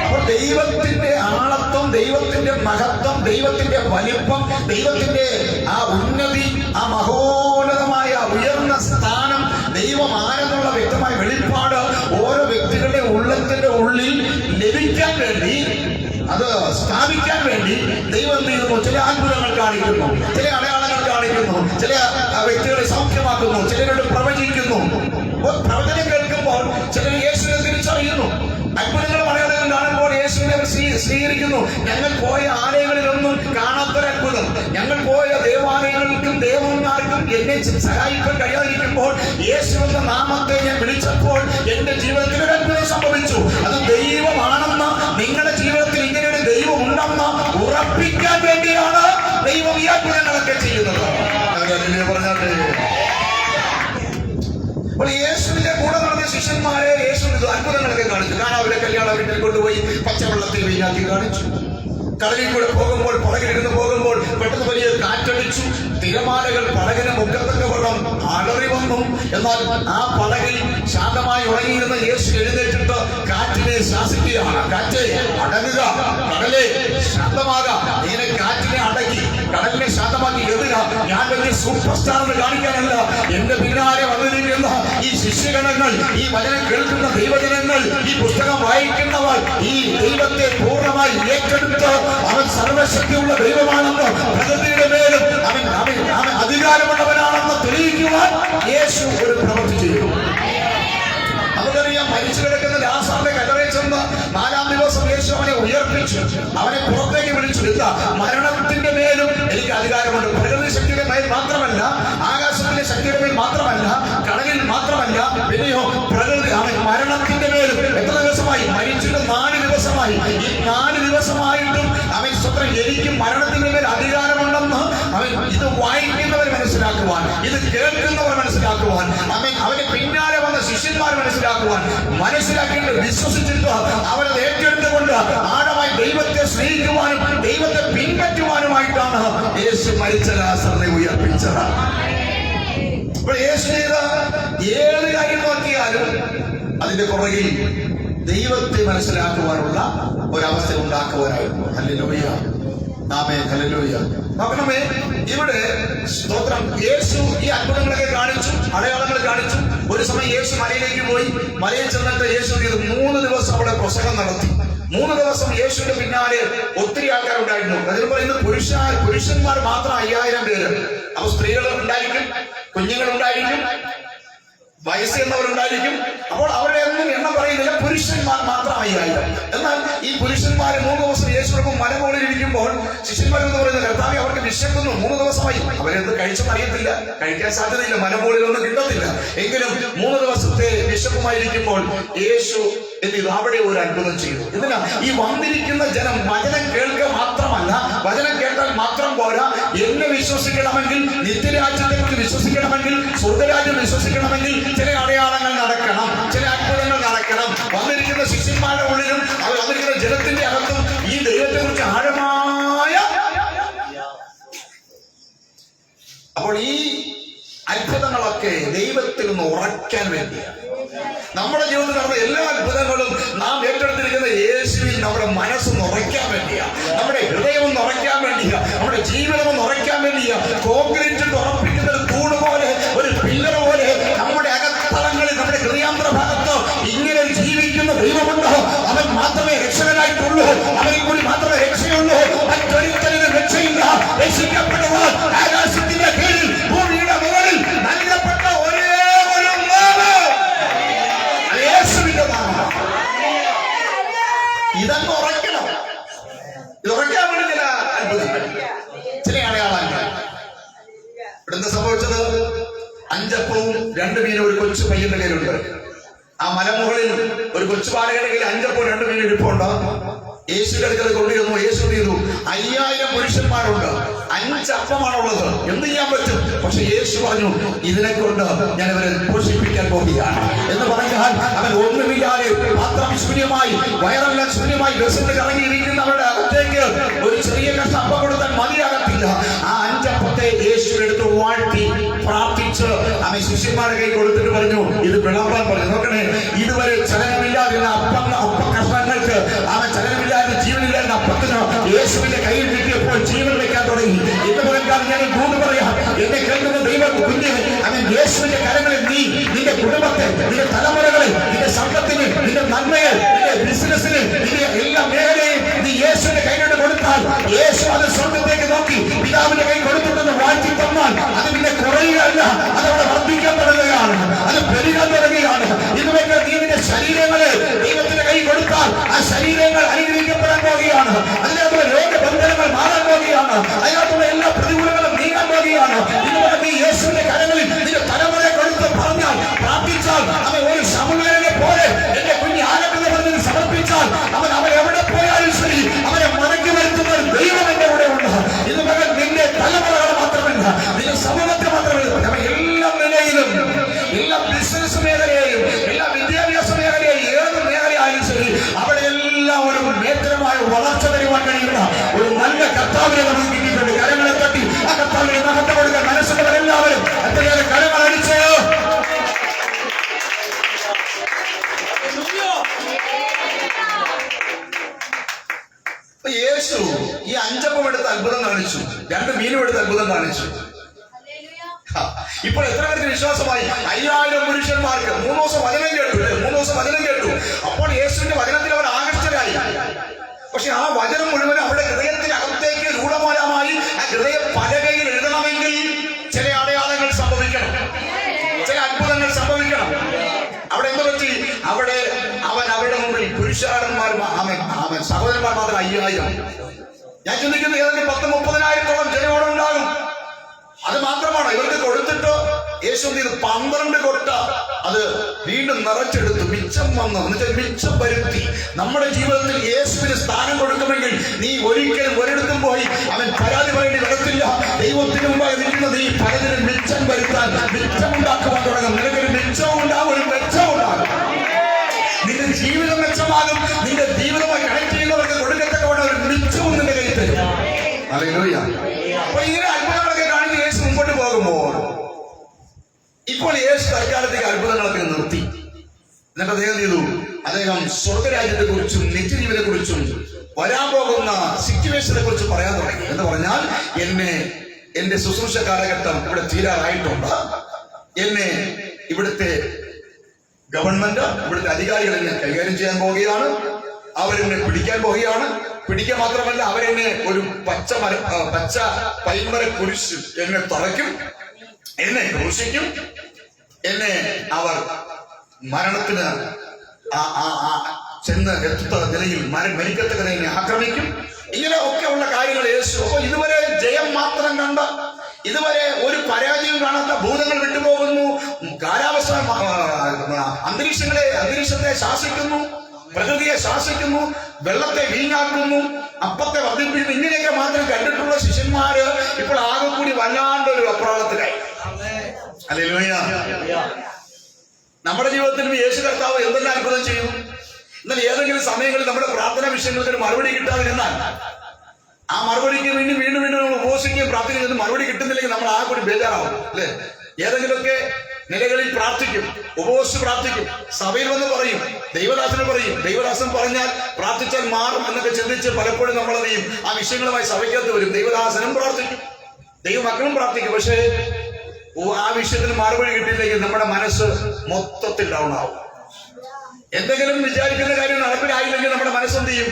അപ്പോൾ ദൈവത്തിന്റെ ആളത്വം, ദൈവത്തിന്റെ മഹത്വം, ദൈവത്തിന്റെ വലിപ്പം, ദൈവത്തിന്റെ ആ ഉന്നതി, ആ മഹോന്നതമായ ഉയർന്ന സ്ഥാനം, ദൈവം ആരെന്നുള്ള വ്യക്തമായ വെളിപ്പാട് ഓരോ വ്യക്തികളുടെ ഉള്ളത്തിന്റെ ഉള്ളിൽ ലഭിക്കാൻ വേണ്ടി, അത് സ്ഥാപിക്കാൻ വേണ്ടി ദൈവം എന്ത് ചെയ്യുന്നു? ചില അത്ഭുതങ്ങൾ കാണിക്കുന്നു, ചില അടയാളങ്ങൾ കാണിക്കുന്നു, ചില വ്യക്തികളെ സൗഖ്യമാക്കുന്നു, ചിലരോട് പ്രവചിക്കുന്നു. പ്രവചനം കേൾക്കുമ്പോൾ ചിലർ യേശുവിനെ തിരിച്ചറിയും, വിശദീകരിക്കുന്നു. ഞങ്ങൾ പോയ ആലയങ്ങളിലൊന്നും കാണാത്തൊരത്ഭുതം, ഞങ്ങൾ പോയ ദേവാലയങ്ങൾക്കും ദേവന്മാർക്കും എന്നെ സഹായിക്കാൻ കഴിയാതിരിക്കുമ്പോൾ യേശുവിന്റെ നാമത്തെ ഞാൻ വിളിച്ചപ്പോൾ എന്റെ ജീവിതത്തിൽ ഒരു അത്ഭുതം സംഭവിച്ചു. അത് ദൈവമാണെന്ന്, നിങ്ങളുടെ ജീവിതത്തിൽ ഇങ്ങനെയൊരു ദൈവം ഉണ്ടെന്ന് ഉറപ്പിക്കാൻ വേണ്ടിയാണ് ദൈവം ഈ അത്ഭുതങ്ങളൊക്കെ ചെയ്യുന്നത്. പറഞ്ഞാട്ടെ. അപ്പോൾ യേശുവിന്റെ കൂടെ നടന്ന ശിഷ്യന്മാരെ യേശു അത്ഭുതങ്ങളൊക്കെ കാണിച്ചു. അവരെ കല്യാണ വീട്ടിൽ കൊണ്ടുപോയി പച്ചവെള്ളത്തിൽ വീഞ്ഞാക്കി കാണിച്ചു. കടലിൽ കൂടെ പോകുമ്പോൾ, പടകിലിരുന്ന് പോകുമ്പോൾ പെട്ടെന്ന് വലിയ കാറ്റടിച്ചു. തിരമാലകൾ പടകിന് മുഖത്തൊക്കെ വെള്ളം അലറി വന്നു. എന്നാൽ ആ പടകിൽ ശാന്തമായി ഉറങ്ങിയിരുന്ന യേശു എഴുന്നേറ്റിട്ട് കാറ്റിനെ ശാസിക്കുകയാണ്. കാറ്റേ അടങ്ങുക, കടലെ ശാന്തമാക. ഇങ്ങനെ കാറ്റിനെ അടക്കി കടലിനെ ശാന്തമാക്കി എഴുതുക. ഞാൻ വലിയ സൂപ്പർ സ്റ്റാർ എന്ന് കാണിക്കാനല്ല, എന്റെ പിന്നാലെ വന്നിരിക്കുന്ന ഈ ശിഷ്യഗണങ്ങൾ, ഈ വചനം കേൾക്കുന്ന ദൈവജനങ്ങൾ, ഈ പുസ്തകം വായിക്കുന്നവർ ഈ ദൈവത്തെ പൂർണ്ണമായി ഏറ്റെടുത്ത് അവൻ സർവശക്തിയുള്ള ദൈവമാണെന്ന്, പ്രകൃതിയുടെ മേലും അവൻ അധികാരമുള്ളവനാണെന്ന് തെളിയിക്കുവാൻ യേശു ഒരു പ്രവൃത്തി ചെയ്തു. നമുക്കറിയാം, മരിച്ചു കിടക്കുന്ന ലാസാറിന്റെ കല്ലറയിൽ ചെന്ന് 4-ാം ദിവസം യേശു അവനെ ഉയർപ്പിച്ചു. അവനെ പുറത്തേക്ക് വിളിച്ചു. എന്താ? മരണത്തിന്റെ മേലും എനിക്ക് അധികാരമുണ്ട്. പ്രകൃതി ശക്തിയുടെ മേൽ മാത്രമല്ല, ആകാശത്തിന്റെ ശക്തിയുടെ മേൽ മാത്രമല്ല, കടലിൽ മാത്രമല്ല, പിന്നെയോ പ്രകൃതി അവൻ മരണത്തിന്റെ മേലും. എത്ര ദിവസമായി? മരിച്ചിട്ട് 4 ദിവസമായി. ഈ 4 ദിവസമായിട്ടും അവൻ സ്വന്തം എനിക്കും മരണത്തിന്റെ മേൽ അധികാരമുണ്ടെന്ന് അവൻ ഇത് വായിക്കുന്നവർ മനസ്സിലാക്കുവാൻ, ഇത് കേൾക്കുന്നവർ മനസ്സിലാക്കുവാൻ, അവന് പിന്നാലെ വന്ന ശിഷ്യന്മാർ മനസ്സിലാക്കിയിട്ട് വിശ്വസിച്ചിട്ട് അവരത് ഏറ്റെടുത്തുകൊണ്ട് ആഴമായി ദൈവത്തെ സ്നേഹിക്കുവാനും ദൈവത്തെ പിൻപറ്റുവാനുമായിട്ടാണ് യേശു മരിച്ച ലാസറിനെ ഉയർപ്പിച്ചത്. യേശു ചെയ്ത ഏത് കാര്യം നോക്കിയാലും അതിന്റെ പുറകിൽ ദൈവത്തെ മനസ്സിലാക്കുവാനുള്ള ഒരവസ്ഥ ഉണ്ടാക്കുവാനായിരുന്നു. ഹല്ലേലൂയ, ആമേൻ, ഹല്ലേലൂയ. നോക്കണമേ, ഇവിടെ സ്തോത്രം, യേശു ഈ അത്ഭുതങ്ങളൊക്കെ കാണിച്ചു, അടയാളങ്ങൾ കാണിച്ചു. ഒരു സമയം യേശു മലയിലേക്ക് പോയി. മലയിൽ ചെന്നിട്ട് യേശു 3 ദിവസം അവിടെ പ്രസംഗം നടത്തി. 3 ദിവസം യേശുവിന്റെ പിന്നാലെ ഒത്തിരി ആൾക്കാരുണ്ടായിരുന്നു. അതിൽ പറയുന്നത് പുരുഷന്മാർ മാത്രം 5000 പേര്. അപ്പൊ സ്ത്രീകൾ ഉണ്ടായിരിക്കും, കുഞ്ഞുങ്ങളുണ്ടായിരിക്കും, വയസ്സെന്നവരുണ്ടായിരിക്കും. അപ്പോൾ അവരുടെ ഒന്നും എണ്ണം പറയുന്നില്ല, പുരുഷന്മാർ മാത്രം 5000. എന്നാൽ ഈ പുരുഷന്മാര് 3 ദിവസം യേശുവിനൊപ്പം മലമുകളിൽ ഇരിക്കുമ്പോൾ ശിഷ്യന്മാരെന്ന് പറയുന്നത്, കർത്താവേ അവർക്ക് വിശക്കുന്നു, 3 ദിവസമായി, അവരെന്ത് കഴിച്ചെന്ന് അറിയത്തില്ല, കഴിക്കാൻ സാധ്യതയില്ല, മലമുകളിലൊന്നും കിട്ടത്തില്ല. എങ്കിലും 3 ദിവസത്തെ വിശപ്പുമായിരിക്കുമ്പോൾ യേശു എന്ത് ചെയ്തു? അവിടെ ഒരു അത്ഭുതം ചെയ്തു. എന്തിനാ? ഈ വന്നിരിക്കുന്ന ജനം വചനം കേൾക്കുക മാത്രമല്ല, വചനം കേട്ടാൽ മാത്രം പോരാ, എന്നെ വിശ്വസിക്കണമെങ്കിൽ, നിത്യരാജ്യത്തെ കുറിച്ച് വിശ്വസിക്കണമെങ്കിൽ, സ്വർഗരാജ്യം വിശ്വസിക്കണമെങ്കിൽ ചില അടയാളങ്ങൾ നടക്കണം, ചില അത്ഭുതങ്ങൾ നടക്കണം. വന്നിരിക്കുന്ന ശിഷ്യന്മാരുടെ ഉള്ളിലും അവർ വന്നിരിക്കുന്ന ജനത്തിന്റെ അകത്തും ഈ ദൈവത്തെ കുറിച്ച് ആഴമായ, അപ്പോൾ ഈ അത്ഭുതങ്ങളൊക്കെ ദൈവത്തിൽ നിന്ന് ഉറക്കാൻ വേണ്ടിയാണ്. നമ്മുടെ ജീവിതത്തിൽ നടന്ന എല്ലാ അത്ഭുതങ്ങളും നാം ഏറ്റെടുത്തിരിക്കുന്ന യേശുവിൽ നമ്മുടെ മനസ്സ് നിറയ്ക്കാൻ വേണ്ടിയാണ്, നമ്മുടെ ഹൃദയം നിറയ്ക്കാൻ വേണ്ടിയാണ്, നമ്മുടെ ജീവിതം നിറയ്ക്കാൻ വേണ്ടിയാണ്. കോൺക്രീറ്റിൽ ഉറപ്പിക്കുന്ന ഒരു തൂണ് പോലെ, ഒരു പില്ലർ പോലെ നമ്മുടെ അകത്തളങ്ങളിൽ, നമ്മുടെ ഹൃദയാന്തര ഭാഗത്ത് ഇങ്ങനെ ജീവിക്കുന്ന ദൈവമുണ്ടോ? അവൻ മാത്രമേ രക്ഷകനായിട്ടുള്ളൂ, അവനിൽ കൂടി മാത്രമേ രക്ഷയുള്ളൂ, മറ്റൊരിക്കലും രക്ഷയില്ല. രക്ഷിക്കപ്പെടുവാൻ ആകാശത്തിന്റെ കീഴിൽ, ഭൂമിയുടെ മുകളിൽ നൽകപ്പെട്ട ഒരേ ഒരു നാമം യേശുവിന്റെ നാമം. ഇതങ്ങ് ഉറയ്ക്കണം. ഇത് ഉറയ്ക്കാൻ വേണ്ടി ചില അത്ഭുതങ്ങൾ, ചില അടയാളങ്ങൾ. ഇവിടെ എന്താ സംഭവിച്ചത്? 5 അപ്പവും 2 മീനും ഒരു കൊച്ചു പയ്യന്റെ കയ്യിലുണ്ട്. ആ മലമുകളിൽ ഒരു കൊച്ചു ബാലകന്റെ കയ്യിൽ 5 അപ്പവും 2 മീനും ഇരിപ്പുണ്ട്. യേശുവിന്റെ അടുക്കൽ കൊണ്ടുവന്നു. യേശു ചെയ്തു, 5000 പുരുഷന്മാരുണ്ട്, 5 അപ്പമാണുള്ളത്, എന്ത് ചെയ്യാൻ പറ്റും? പക്ഷെ യേശു പറഞ്ഞു, ഇതിനെ കൊണ്ട് ഞാൻ ഇവരെ പോഷിപ്പിക്കാൻ പോവുകയാണ് എന്ന് പറഞ്ഞാൽ, അവൻ ഒന്നുമില്ലാതെ പാത്രം ശൂന്യമായി, വയറെല്ലാം ശൂന്യമായി ബസ്സിൽ കറങ്ങിയിരിക്കുന്ന അവരുടെ അകത്തേക്ക് ഒരു ചെറിയ കഷ്ണം അപ്പം കൊടുത്താൽ മതിയാകത്തില്ല. ആ 5 അപ്പത്തെ യേശു എടുത്ത് വാഴ്ത്തി പ്രാർത്ഥിച്ച് അവൻ ശിഷ്യന്മാരുടെ കൈ കൊടുത്തിട്ട് പറഞ്ഞു, ഇത് വിളമ്പാൻ പറഞ്ഞു. നോക്കണേ, ഇതുവരെ ചലനമില്ലാതിരുന്ന അപ്പ കഷ്ണങ്ങൾക്ക്, അവൻ ചലനമില്ലാതെ ജീവനില്ലായിരുന്ന അപ്പത്തിന് യേശുവിന്റെ കയ്യിൽ കിട്ടിയപ്പോൾ ജീവൻ വെക്കാൻ തുടങ്ങി. എന്ന് പറഞ്ഞാൽ ഞാൻ കൂടി പറയാം, എന്നെ കേൾക്കുന്ന ദൈവ കുഞ്ഞ്, അവൻ യേശുവിന്റെ കരങ്ങളിൽ നീ നിന്റെ കുടുംബത്തെ, നിന്റെ തലമുറകളെ, നിന്റെ സമ്പത്തിന്, നിന്റെ നന്മയെ, നിന്റെ ബിസിനസ്സിന്, നിന്റെ എല്ലാ മേഖലയും നീ യേശുവിന്റെ കൈകൊണ്ട് കൊടുത്താൽ, യേശു അത് സ്വർഗത്തേക്ക് നോക്കി പിതാവിന്റെ കൈ കൊടുത്തിട്ടെന്ന് വാഴ്ത്തി തന്നാൽ, അത് പിന്നെ കുറയുകയല്ല, അതവിടെ വർദ്ധിക്കപ്പെടുകയാണ്, അത് പെരുകാൻ തുടങ്ങുകയാണ്. ഇതുവരെ നീ നിന്റെ ശരീരങ്ങളെ ദൈവത്തിന്റെ കൈ കൊടുത്താൽ ആ ശരീരങ്ങൾ അനുഗ്രഹിക്കപ്പെടാൻ പോകുകയാണ്. കർത്താവിനെ നമുക്ക് കിട്ടിയിട്ടുണ്ട്. കരങ്ങളെ തട്ടി ആ കർത്താവിനെ മഹത്വം കൊടുക്കാൻ മനസ്സുള്ളവരെല്ലാവരും അത്രയേറെ കരങ്ങൾ അടിച്ചോ. യേശു ഈ 5 അപ്പം എടുത്ത് അത്ഭുതം കാണിച്ചു, 2 മീനും എടുത്ത് അത്ഭുതം കാണിച്ചു. ഇപ്പോൾ എത്ര പേർക്ക് വിശ്വാസമായി? 5000 പുരുഷന്മാർക്ക് 3 ദിവസം വചനം കേട്ടു, 3 ദിവസം വചനം കേട്ടു. അപ്പോൾ യേശുവിന്റെ വചനത്തിൽ അവർ ആകർഷകരായി. പക്ഷെ ആ വചനം മുഴുവൻ അവരുടെ ഹൃദയത്തിനകത്തേക്ക് രൂഢമൂലമായി ആ ഹൃദയ പലകയിൽ എഴുതണമെങ്കിൽ ചില അടയാളങ്ങൾ സംഭവിക്കണം, ചില അത്ഭുതങ്ങൾ സംഭവിക്കണം. അവിടെ എന്ത് പറ്റി? അവിടെ അവരുടെ മുമ്പിൽ പുരുഷന്മാർ സഹോദരന്മാർ മാത്രം 5000. ഞാൻ ചിന്തിക്കുന്നത് ഏതെങ്കിലും 10-30,000 ജനയോടെ ഉണ്ടാകും. അത് മാത്രമാണ് ഇവർക്ക് കൊടുത്തിട്ട് യേശു 12 കൊട്ട അത് വീണ്ടും നിറച്ചെടുത്തു, മിച്ചം വന്നു, എന്നുവെച്ചാൽ മിച്ചം വരുത്തി. നമ്മുടെ ജീവിതത്തിൽ യേശുവിന് സ്ഥാനം കൊടുക്കുമെങ്കിൽ നീ ഒരിക്കലും ഒരിടത്തും പോയി അവൻ പരാതി പറയേണ്ടി വരത്തില്ല. ദൈവത്തിന് മുമ്പായി നിൽക്കുന്ന നീ പലതിനും മിച്ചം വരുത്താൻ, മിച്ചമുണ്ടാക്കുവാൻ തുടങ്ങും. നിനക്കൊരു മിച്ചവും ഉണ്ടാകും, ഒരു മെച്ചവും ഉണ്ടാകും. നിന്റെ ജീവിതം മെച്ചമാകും. നിന്റെ ജീവിതമായി കണക്ട് ചെയ്യുന്നവർക്ക് കൊടുക്കത്തക്കവണ്ണം ഒരു മിച്ചവും നിന്റെ കയ്യിൽ തരും. ഹല്ലേലൂയ. അപ്പൊ ഇങ്ങനെ അത്ഭുതങ്ങളൊക്കെ കാണിച്ച് യേശു മുമ്പോട്ട് പോകുമ്പോൾ ഇപ്പോൾ യേശു തൽക്കാലത്തേക്ക് അത്ഭുതങ്ങളൊക്കെ നിർത്തി. എന്നിട്ട് അദ്ദേഹം ചെയ്തു, അദ്ദേഹം സ്വർഗരാജ്യത്തെ കുറിച്ചും നിത്യജീവനെ കുറിച്ചും വരാൻ പോകുന്ന സിറ്റുവേഷനെ കുറിച്ച് പറയാൻ തുടങ്ങി. എന്ന് പറഞ്ഞാൽ എന്റെ ശുശ്രൂഷ കാലഘട്ടം ഇവിടെ തീരാറായിട്ടുണ്ട്. എന്നെ ഇവിടുത്തെ ഗവൺമെന്റ്, ഇവിടുത്തെ അധികാരികൾ എന്നെ കൈകാര്യം ചെയ്യാൻ പോവുകയാണ്. അവരെന്നെ പിടിക്കാൻ പോവുകയാണ്. പിടിക്കാൻ മാത്രമല്ല, അവരെന്നെ ഒരു പച്ച പൈമര കുരിശ് എന്നെ തറയ്ക്കും, എന്നെ ക്രൂശിക്കും, എന്നെ അവർ മരണത്തിന് ചെന്ന് എത്തുന്ന നിലയിൽ മരിക്കത്തക്ക എന്നെ ആക്രമിക്കും. ഇങ്ങനെ ഒക്കെ ഉള്ള കാര്യങ്ങൾ യേശു. അപ്പൊ ഇതുവരെ ജയം മാത്രം കണ്ട, ഇതുവരെ ഒരു പരാജയം കാണാത്ത ഭൂതങ്ങൾ വിട്ടുപോകുന്നു, കാലാവസ്ഥ അന്തരീക്ഷത്തെ ശാസിക്കുന്നു, പ്രകൃതിയെ ശാസിക്കുന്നു, വെള്ളത്തെ വീഞ്ഞാക്കുന്നു, അപ്പത്തെ വർദ്ധിപ്പിക്കുന്നു. ഇങ്ങനെയൊക്കെ മാത്രം കണ്ടിട്ടുള്ള ശിഷ്യന്മാര് ഇപ്പോൾ ആകെ കൂടി വല്ലാണ്ട് ഒരു അപ്രാളത്തിലായി. ഹല്ലേലൂയ. നമ്മുടെ ജീവിതത്തിലും യേശു കർത്താവ് എന്തെല്ലാം അത്ഭുതം ചെയ്യുന്നു. എന്നാൽ ഏതെങ്കിലും സമയങ്ങളിൽ നമ്മുടെ പ്രാർത്ഥനാ വിഷയങ്ങൾക്ക് ഒരു മറുപടി കിട്ടാതിരുന്നാൽ ആ മറുപടിക്ക് വീണ്ടും വീണ്ടും വീണ്ടും നമ്മൾ ഉപവസിക്കുകയും പ്രാർത്ഥിക്കുകയും മറുപടി കിട്ടുന്നില്ലെങ്കിൽ നമ്മൾ ആ കൂടി ബേജാറാവും, അല്ലെ? ഏതെങ്കിലുമൊക്കെ നിലകളിൽ പ്രാർത്ഥിക്കും, ഉപവസിച്ച് പ്രാർത്ഥിക്കും, സഭയിൽ വന്ന് പറയും, ദൈവദാസന് പറയും, ദൈവദാസൻ പറഞ്ഞാൽ പ്രാർത്ഥിച്ചാൽ മാറും എന്നൊക്കെ ചിന്തിച്ച് പലപ്പോഴും നമ്മൾ എന്ത് ചെയ്യും? ആ വിഷയങ്ങളുമായി സഭയ്ക്കകത്ത് വരും. ദൈവദാസനും പ്രാർത്ഥിക്കും, ദൈവമക്കളും പ്രാർത്ഥിക്കും. പക്ഷേ ആ വിഷയത്തിന് മറുപടി കിട്ടിയില്ലെങ്കിൽ നമ്മുടെ മനസ്സ് മൊത്തത്തിൽ ഡൗൺ ആവും. എന്തെങ്കിലും വിചാരിക്കുന്ന കാര്യം നടപ്പിലായില്ലെങ്കിൽ നമ്മുടെ മനസ്സ് എന്ത് ചെയ്യും?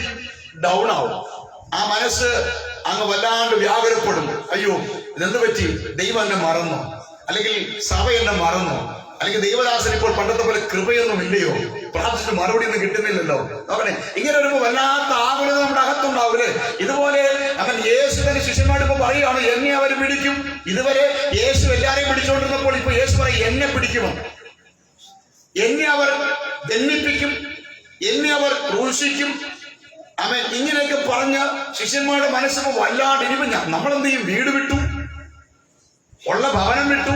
ഡൗൺ ആവും. ആ മനസ്സ് അങ്ങ് വല്ലാണ്ട് വ്യാകുലപ്പെടും. അയ്യോ, ഇതെന്ത് പറ്റി? ദൈവം എന്നെ മറന്നു, അല്ലെങ്കിൽ സഭ എന്നെ മറന്നു, അല്ലെങ്കിൽ ദൈവദാസൻ ഇപ്പോൾ പണ്ടത്തെ പോലെ കൃപയൊന്നും ഇല്ലയോ, പ്രാർത്ഥിച്ചിട്ട് മറുപടി ഒന്നും കിട്ടുന്നില്ലല്ലോ. നോക്കണേ, ഇങ്ങനെ വരുമ്പോ വല്ലാത്ത ആകുലത നമ്മുടെ അകത്തുണ്ടാവില്ലേ? ഇതുപോലെ അവൻ യേശു തന്നെ ശിഷ്യന്മാരോട് ഇപ്പൊ പറയുകയാണ്, എന്നെ അവർ പിടിക്കും. ഇതുവരെ യേശു എല്ലാരെയും പിടിച്ചുകൊണ്ടിരുന്നപ്പോൾ ഇപ്പൊ യേശു പറയും, എന്നെ പിടിക്കുമോ, എന്നെ അവർ ദണ്ഡിപ്പിക്കും, എന്നെ അവർ ക്രൂശിക്കും. അവൻ ഇങ്ങനെയൊക്കെ പറഞ്ഞ ശിഷ്യന്മാരുടെ മനസ്സിന് വല്ലാണ്ട്. ഇനിയിപ്പോ നമ്മളെന്ത് ചെയ്യും? വീട് വിട്ടു, ഉള്ള ഭവനം വിട്ടു,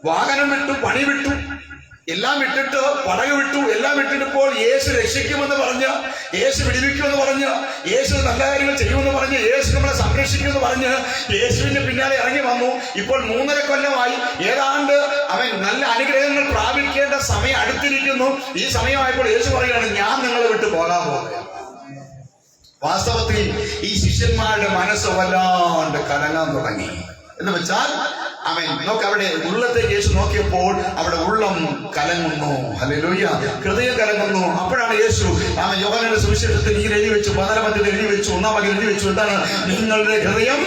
വാഹനം വിട്ടു, പണി വിട്ടു, എല്ലാം വിട്ടിട്ട്, പടക് വിട്ടു, എല്ലാം വിട്ടിട്ടിപ്പോൾ യേശു രക്ഷിക്കുമെന്ന് പറഞ്ഞ്, യേശു വിടിവിക്കുമെന്ന് പറഞ്ഞ്, യേശു നല്ല കാര്യങ്ങൾ ചെയ്യുമെന്ന് പറഞ്ഞ്, യേശു നമ്മളെ സംരക്ഷിക്കുമെന്ന് പറഞ്ഞ് യേശുവിന്റെ പിന്നാലെ ഇറങ്ങി വന്നു. ഇപ്പോൾ 3.5 കൊല്ലമായി. ഏതാണ്ട് അവൻ നല്ല അനുഗ്രഹങ്ങൾ പ്രാപിക്കേണ്ട സമയം അടുത്തിരിക്കുന്നു. ഈ സമയമായപ്പോൾ യേശു പറയുകയാണ്, ഞാൻ നിങ്ങളെ വിട്ടു പോകാൻ പോകുന്നത്. വാസ്തവത്തിൽ ഈ ശിഷ്യന്മാരുടെ മനസ്സ് വല്ലാണ്ട് കലങ്ങാൻ തുടങ്ങി. എന്ന് വെച്ചാൽ അവൻ അവിടെ ഉള്ളത്തേക്ക് യേശു നോക്കിയപ്പോൾ അവിടെ ഉള്ളം കലങ്ങുന്നു. ഹല്ലേലൂയ. ഹൃദയം കലങ്ങുന്നു. അപ്പോഴാണ് യേശു യോഹന്നാന്റെ സുവിശേഷത്തിൽ ഈ എഴുതി വെച്ചു, 14 എഴുതി വെച്ചു, 1 എഴുതി വെച്ചു. എന്താണ്? നിങ്ങളുടെ ഹൃദയം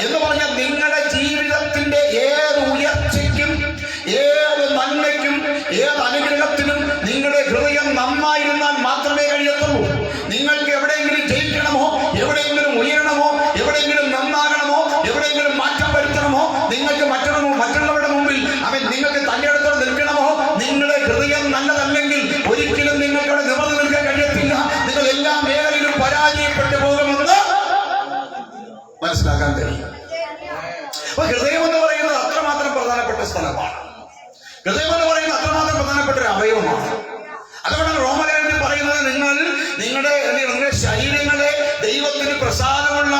എന്ന് പറഞ്ഞാൽ നിങ്ങളുടെ ജീവിതത്തിന്റെ ഏത് ഉയർച്ചയ്ക്കും, ഏത് നന്മയ്ക്കും, ഏത് അനുഗ്രഹത്തിനും നിങ്ങളുടെ ഹൃദയം നന്നായിരുന്നാൽ മാത്രമേ കഴിയത്തുള്ളൂ. നിങ്ങൾക്ക് എവിടെയെങ്കിലും ജയിക്കണമോ, എവിടെയെങ്കിലും ഉയരണമോ, എവിടെയെങ്കിലും നന്നാകണമോ, എവിടെയെങ്കിലും മാറ്റം വരുത്തണമോ, നിങ്ങൾക്ക് മറ്റുള്ളവരുടെ മുമ്പിൽ അവൻ നിങ്ങൾക്ക് തന്റെ അടുത്തോടെ നിൽക്കണമോ, നിങ്ങളുടെ ഹൃദയം നല്ലതല്ലെങ്കിൽ ഒരിക്കലും നിങ്ങൾക്ക് അവിടെ നിവർന്നു നിൽക്കാൻ കഴിയത്തില്ല. നിങ്ങൾ എല്ലാ മേഖലയിലും പരാജയപ്പെട്ടു പോകുമെന്ന് മനസ്സിലാക്കാൻ കഴിയും. അപ്പൊ ഹൃദയം എന്ന് പറയുന്നത് അത്രമാത്രം പ്രധാനപ്പെട്ട സ്ഥലമാണ്. ഹൃദയം എന്ന് പറയുന്നത് അത്രമാത്രം പ്രധാനപ്പെട്ട ഒരു അവയവമാണ്. അതുകൊണ്ടാണ് റോമലേഖനത്തിൽ പറയുന്നത്, നിങ്ങളുടെ ശരീരങ്ങളെ ദൈവത്തിന് പ്രസാദമുള്ള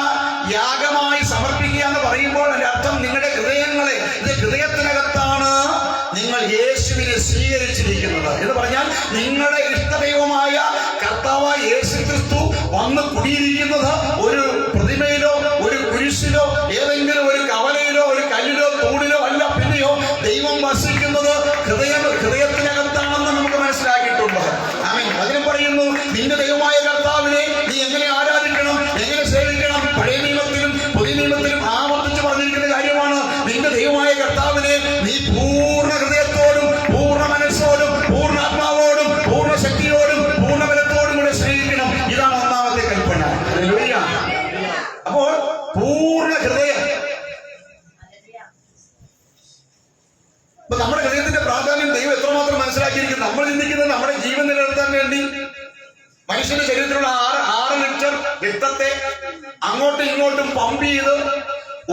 സ്വീകരിച്ചിരിക്കുന്നത്. എന്ന് പറഞ്ഞാൽ നിങ്ങളുടെ ഇഷ്ടദൈവമായ കർത്താവായ യേശു ക്രിസ്തു വന്ന് കുടിയിരിക്കുന്നത് ഒരു പ്രതിമയിലോ ഒരു കുരിശിലോ ഏതെങ്കിലും ഒരു കവലയിലോ ഒരു കല്ലിലോ തൂണിലോ അല്ല. പിന്നെയോ ദൈവം വസിക്കുന്നത് ഹൃദയത്തിനകത്താണെന്ന് നമുക്ക് മനസ്സിലാക്കിയിട്ടുണ്ട്. ആമേൻ. അതിനും പറയുന്നു, നിന്റെ ദൈവമായ കർത്താവിനെ നീ എങ്ങനെ ആരാധിക്കണം, എങ്ങനെ സേവിക്കണം. പഴയ നിയമത്തിലും പുതിയ നിയമത്തിലും ആവർത്തിച്ച് പറഞ്ഞിരിക്കുന്ന കാര്യമാണ്. നിന്റെ ദൈവമായ കർത്താവിനെ നീ പൂർണ്ണ ഹൃദയത്തോടും പൂർണ്ണ മനസ്സോടും പൂർണ്ണ ആത്മാവോടും പൂർണ്ണ ശക്തിയോടും പൂർണ്ണ ബലത്തോടും കൂടെ സ്നേഹിക്കണം. ഇതാണ് ഒന്നാമത്തെ കൽപ്പന. ഹല്ലേലൂയ. അപ്പോൾ പൂർണ്ണ ഹൃദയം. അപ്പൊ നമ്മുടെ ഹൃദയത്തിന്റെ പ്രാധാന്യം ദൈവം എത്രമാത്രം മനസ്സിലാക്കിയിരിക്കുന്നു. നമ്മൾ ചിന്തിക്കുന്നത് നമ്മുടെ ജീവൻ നിലനിർത്താൻ വേണ്ടി മനുഷ്യന്റെ ശരീരത്തിലുള്ള 6 ലിറ്റർ രക്തത്തെ അങ്ങോട്ടും ഇങ്ങോട്ടും പമ്പ് ചെയ്ത്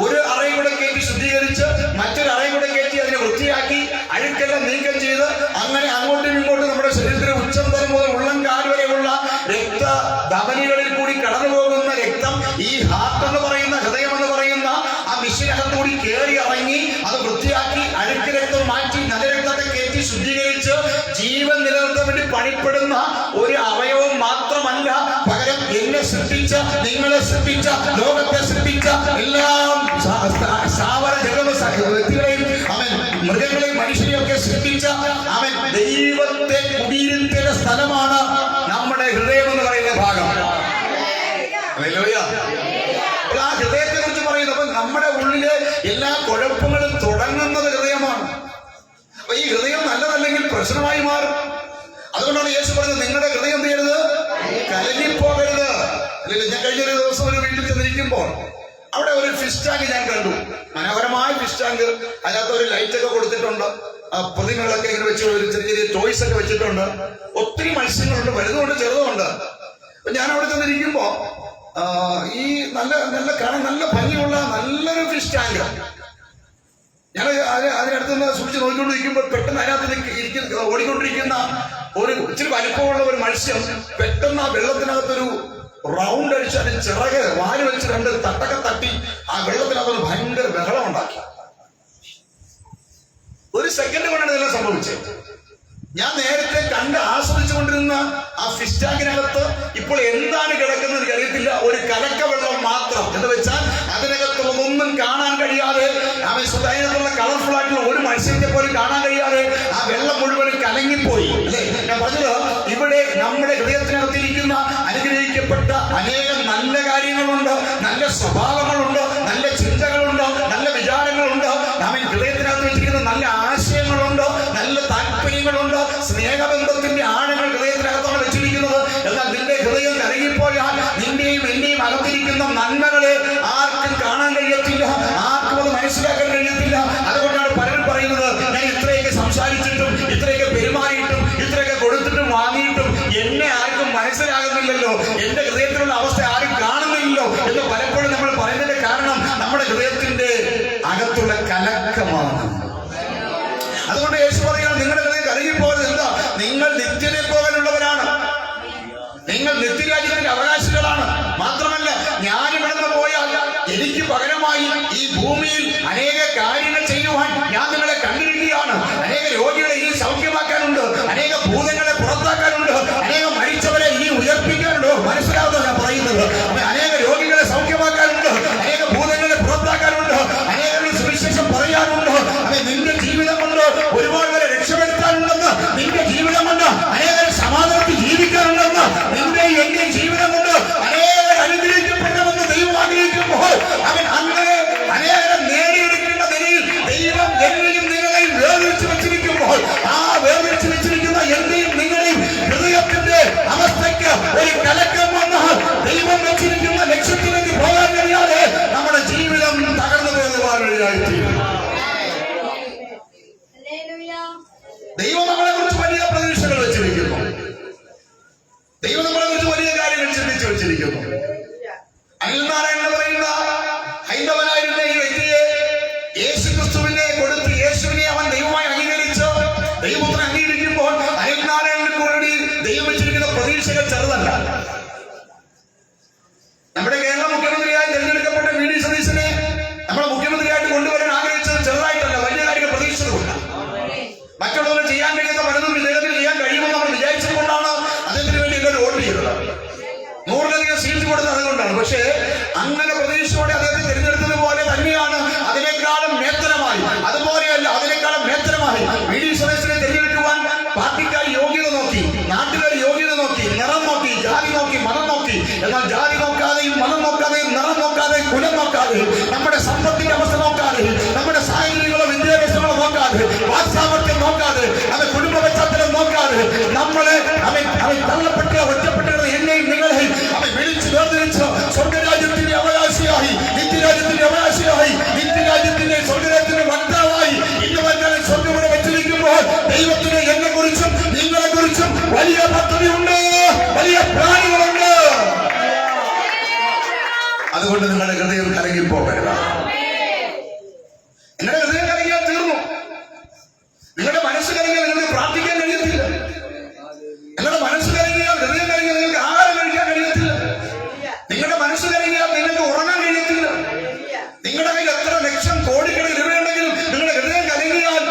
ഒരു അറയും കൂടെ കയറ്റി ശുദ്ധീകരിച്ച് മറ്റൊരു അറയും കൂടെ കയറ്റി അതിനെ വൃത്തിയാക്കി അഴുക്കെല്ലാം നീക്കം ചെയ്ത് അങ്ങനെ അങ്ങോട്ടും ഇങ്ങോട്ടും നമ്മുടെ ശരീരത്തിലെ ഉച്ചം തരം മുതൽ ഉള്ളം കാൽ വരെയുള്ള രക്തധമനികളിൽ കൂടി കടന്നു പോകുന്ന രക്തം ഈ ഹാർട്ട് എന്ന് പറയുന്ന ഹൃദയം എന്ന് പറയുന്ന ആ മിഷനകത്തുകൂടി കയറി ഇറങ്ങി അത് വൃത്തിയാക്കി അഴുക്ക് രക്തം മാറ്റി നല്ല രക്തത്തെ കയറ്റി ശുദ്ധീകരിച്ച് ജീവൻ നിലനിർത്താൻ വേണ്ടി പണിപ്പെടുന്ന ഒരു അവയവം മാത്രമല്ല, പകരം എന്നെ സൃഷ്ടിച്ച, നിങ്ങളെ സൃഷ്ടിച്ച, ലോകത്തെ സൃഷ്ടിച്ച എല്ലാം സ്ഥാവര ജഗത വ്യക്തികളെയും അവൻ മൃഗങ്ങളെയും മനുഷ്യരെയൊക്കെ സൃഷ്ടിച്ച അവൻ ദൈവത്തെ കുടിയിരുത്തേണ്ട സ്ഥലമാണ് നമ്മുടെ ഹൃദയം എന്ന് പറയുന്ന ഭാഗം. ഹല്ലേലൂയ. അപ്പോൾ ആ ഹൃദയത്തെ കുറിച്ച് പറയുന്നത്, അപ്പൊ നമ്മുടെ ഉള്ളിലെ എല്ലാ കുഴപ്പങ്ങളും തുടങ്ങുന്നത് ഹൃദയമാണ്. അപ്പൊ ഈ ഹൃദയം നല്ലതല്ലെങ്കിൽ പ്രശ്നമായി മാറും. അതുകൊണ്ടാണ് യേശു പറഞ്ഞത്, നിങ്ങളുടെ ഹൃദയം എന്ത് ചെയ്യരുത്, കലങ്ങിപ്പോകരുത്. അല്ലെങ്കിൽ ഞാൻ കഴിഞ്ഞൊരു ദിവസം ഒരു വീട്ടിൽ ചെന്നിരിക്കുമ്പോൾ അവിടെ ഒരു ഫിഷ് ടാങ്ക് ഞാൻ കണ്ടു. മനോഹരമായ ഫിഷ് ടാങ്ക്. അതിനകത്ത് ഒരു ലൈറ്റ് ഒക്കെ കൊടുത്തിട്ടുണ്ട്. പ്രതിമകളൊക്കെ ഇങ്ങനെ വെച്ച് ഒരു ചെറിയ ചെറിയ ടോയ്സ് ഒക്കെ വെച്ചിട്ടുണ്ട്. ഒത്തിരി മത്സ്യങ്ങളുണ്ട്, വലുതുമുണ്ട് ചെറുതുമുണ്ട്. അപ്പൊ ഞാൻ അവിടെ ചെന്നിരിക്കുമ്പോ ഈ നല്ല കാണാൻ നല്ല ഭംഗിയുള്ള നല്ലൊരു ഫിഷ് ടാങ്ക്. ഞാൻ അതിനടുത്ത് സൂക്ഷിച്ച് നോക്കിക്കൊണ്ടിരിക്കുമ്പോൾ പെട്ടെന്ന് അതിനകത്ത് ഓടിക്കൊണ്ടിരിക്കുന്ന ഒരു ഇച്ചിരി വലിപ്പമുള്ള ഒരു മത്സ്യം പെട്ടെന്ന് ആ വെള്ളത്തിനകത്തൊരു റൗണ്ട് അടിച്ച് അതിന് ചിറക് വാല് വെച്ച് 2 തട്ടൊക്കെ തട്ടി ആ വെള്ളത്തിനകത്തൊരു ഭയങ്കര ബഹളം ഉണ്ടാക്കി. ഒരു സെക്കൻഡ് കൊണ്ടാണ് ഇതെല്ലാം സംഭവിച്ചത്. ഞാൻ നേരത്തെ കണ്ട് ആസ്വദിച്ചുകൊണ്ടിരുന്ന ആ ഫിഷ് ടാങ്കിനകത്ത് ഇപ്പോൾ എന്താണ് കിടക്കുന്നത് എനിക്ക് അറിയത്തില്ല. ഒരു കലക്ക വെള്ളം മാത്രം. എന്ന് വെച്ചാൽ അതിനകത്തുള്ളതൊന്നും കാണാൻ കഴിയാതെ, അതിനകത്തുള്ള കളർഫുൾ ആയിട്ടുള്ള ഒരു മത്സ്യത്തെ പോലും കാണാൻ കഴിയാതെ ആ വെള്ളം മുഴുവനും കലങ്ങിപ്പോയി. അല്ലെ ഞാൻ പറഞ്ഞത്, ഇവിടെ നമ്മുടെ ഹൃദയത്തിനകത്തിരിക്കുന്ന അനുഗ്രഹിക്കപ്പെട്ട അനേകം നല്ല കാര്യങ്ങളുണ്ട്, നല്ല സ്വഭാവങ്ങളുണ്ട്, നല്ല ചിന്തകളുണ്ട്, നല്ല വിചാരങ്ങളുണ്ട്. നാം ഹൃദയത്തിനകത്ത് വെച്ചിരിക്കുന്ന നല്ല ആശയങ്ങളുണ്ട്, നല്ല താല്പര്യങ്ങളുണ്ട്, സ്നേഹബന്ധത്തിന്റെ ആഴങ്ങൾ ഹൃദയത്തിനകത്താണ് വെച്ചിരിക്കുന്നത്. എന്നാൽ നിന്റെ ഹൃദയം കലങ്ങിപ്പോയാൽ നിന്റെയും എന്റെയും അകത്തിരിക്കുന്ന നന്മകളെ ആർക്കും കാണാൻ കഴിയത്തില്ല, ആർക്കും അത് മനസ്സിലാക്കാൻ കഴിയത്തില്ല. അതുകൊണ്ടാണ് പലരും പറയുന്നത്, ഞാൻ ഇത്രയൊക്കെ സംസാരിച്ചിട്ടും ഇത്രയൊക്കെ പെരുമാറിയിട്ടും ഇത്രയൊക്കെ കൊടുത്തിട്ടും വാങ്ങിയിട്ടും എന്നെ ആർക്കും മനസ്സിലാകുന്നില്ലല്ലോ, എന്റെ ഹൃദയത്തിലുള്ള അവസ്ഥ ആരും കാണുന്നില്ലല്ലോ എന്ന് പലപ്പോഴും നമ്മൾ പറയുന്നതിന്റെ കാരണം നമ്മുടെ ഹൃദയത്തിന്റെ അകത്തുള്ള കലക്കമാണ്. അതുകൊണ്ട് യേശു പറയുന്നത്, നിങ്ങളുടെ ഹൃദയം കലങ്ങിപ്പോകരുത്. എന്താ? നിങ്ങൾ നിത്യതയിൽ പോകാനുള്ളവരാണ്, നിങ്ങൾ നിത്യരാജ്യത്തിന്റെ അവകാശികളാണ്. മാത്രമല്ല, ഞാനിവിടുന്ന് പോയാൽ എനിക്ക് പകരമായി ഈ ഭൂമിയിൽ അനേക കാര്യങ്ങൾ ചെയ്യുവാൻ ഞാൻ നിങ്ങളെ കണ്ടിരിക്കുകയാണ്. അനേക രോഗികളെ ഇനി സൗഖ്യമാക്കാനുണ്ട്, അനേക ഭൂതങ്ങളെ പുറത്താക്കാനുണ്ട്, അനേകം മരിച്ചവരെ ഇനി ഉയർപ്പിക്കാനുണ്ട്. മനസ്സിലാവുന്നോ ഞാൻ പറയുന്നത്? അനേക രോഗികളെ സൗഖ്യമാക്കാനുണ്ട്, അനേക ഭൂതങ്ങളെ പുറത്താക്കാനുണ്ട്, അനേകം സുവിശേഷം പറയാനുണ്ട്. നിന്റെ ജീവിതം കൊണ്ട് ഒരുപാട് പേരെ രക്ഷപ്പെടുത്താനുണ്ടെന്ന്, നിന്റെ ജീവിതം കൊണ്ട് അനേകം സമാധാനത്തിൽ ജീവിക്കാനുണ്ടെന്ന്, നിന്റെ എന്റെ ജീവിതം കൊണ്ട് അനേകം അനുഗ്രഹിക്കപ്പെടണമെന്ന് ദൈവം ആഗ്രഹിക്കുമ്പോൾ അവൻ അങ്ങനെ അനേകം നേടിയെടുക്കേണ്ട നിലയിൽ ദൈവം എന്നെയും നിങ്ങളെയും വേർതിരിച്ചു വെച്ചിരിക്കുമ്പോൾ ആ നമ്മുടെ സമ്പത്തിന്റെ അവസ്ഥ നോക്കാതെ, നമ്മുടെ സാഹചര്യങ്ങളോ വിദ്യാഭ്യാസങ്ങളോ നോക്കാതെ, വാത്സാമർത്ഥ്യം നോക്കാതെ, അവൻ കുടുംബ പശ്ചാത്തലം നോക്കാതെ, നമ്മളെ അവൻ തള്ളപ്പെട്ട ഒറ്റപ്പെട്ട എന്നെയും നിങ്ങളെയും അവൻ വിളിച്ചു വേർതിരിച്ച് സ്വർഗരാജ്യത്തിന്റെ അവകാശിയായി, നിത്യരാജ്യത്തിന്റെ അവകാശിയായി, നിത്യരാജ്യത്തിന്റെ സ്വർഗരാജ്യത്തിന്റെ വക്താവായി ഇന്നുവരെ സ്വർഗ്ഗം വെച്ചിരിക്കുമ്പോൾ ദൈവത്തിന് എന്നെ കുറിച്ചും നിങ്ങളെ കുറിച്ചും വലിയ പദ്ധതിയുണ്ട്, വലിയ പ്ലാനുകളുണ്ട്. അതുകൊണ്ട് നിങ്ങളുടെ ഹൃദയം കലങ്ങിപ്പോകരുത്. നിങ്ങളുടെ ഹൃദയം കലങ്ങിയാൽ തീർന്നു. നിങ്ങളുടെ മനസ്സ് കലങ്ങിയാൽ നിങ്ങൾക്ക് പ്രാർത്ഥിക്കാൻ കഴിയത്തില്ല. നിങ്ങളുടെ മനസ്സ് കലങ്ങിയാൽ, ഹൃദയം കലങ്ങിയാൽ നിങ്ങൾക്ക് ആഹാരം കഴിക്കാൻ കഴിയത്തില്ല. നിങ്ങളുടെ മനസ്സ് കലങ്ങിയാൽ നിങ്ങൾക്ക് ഉറങ്ങാൻ കഴിയത്തില്ല. നിങ്ങളുടെ കയ്യിൽ എത്ര ലക്ഷം കോടിക്കണക്കിന് രൂപയുണ്ടെങ്കിലും നിങ്ങളുടെ ഹൃദയം കലങ്ങിയാൽ,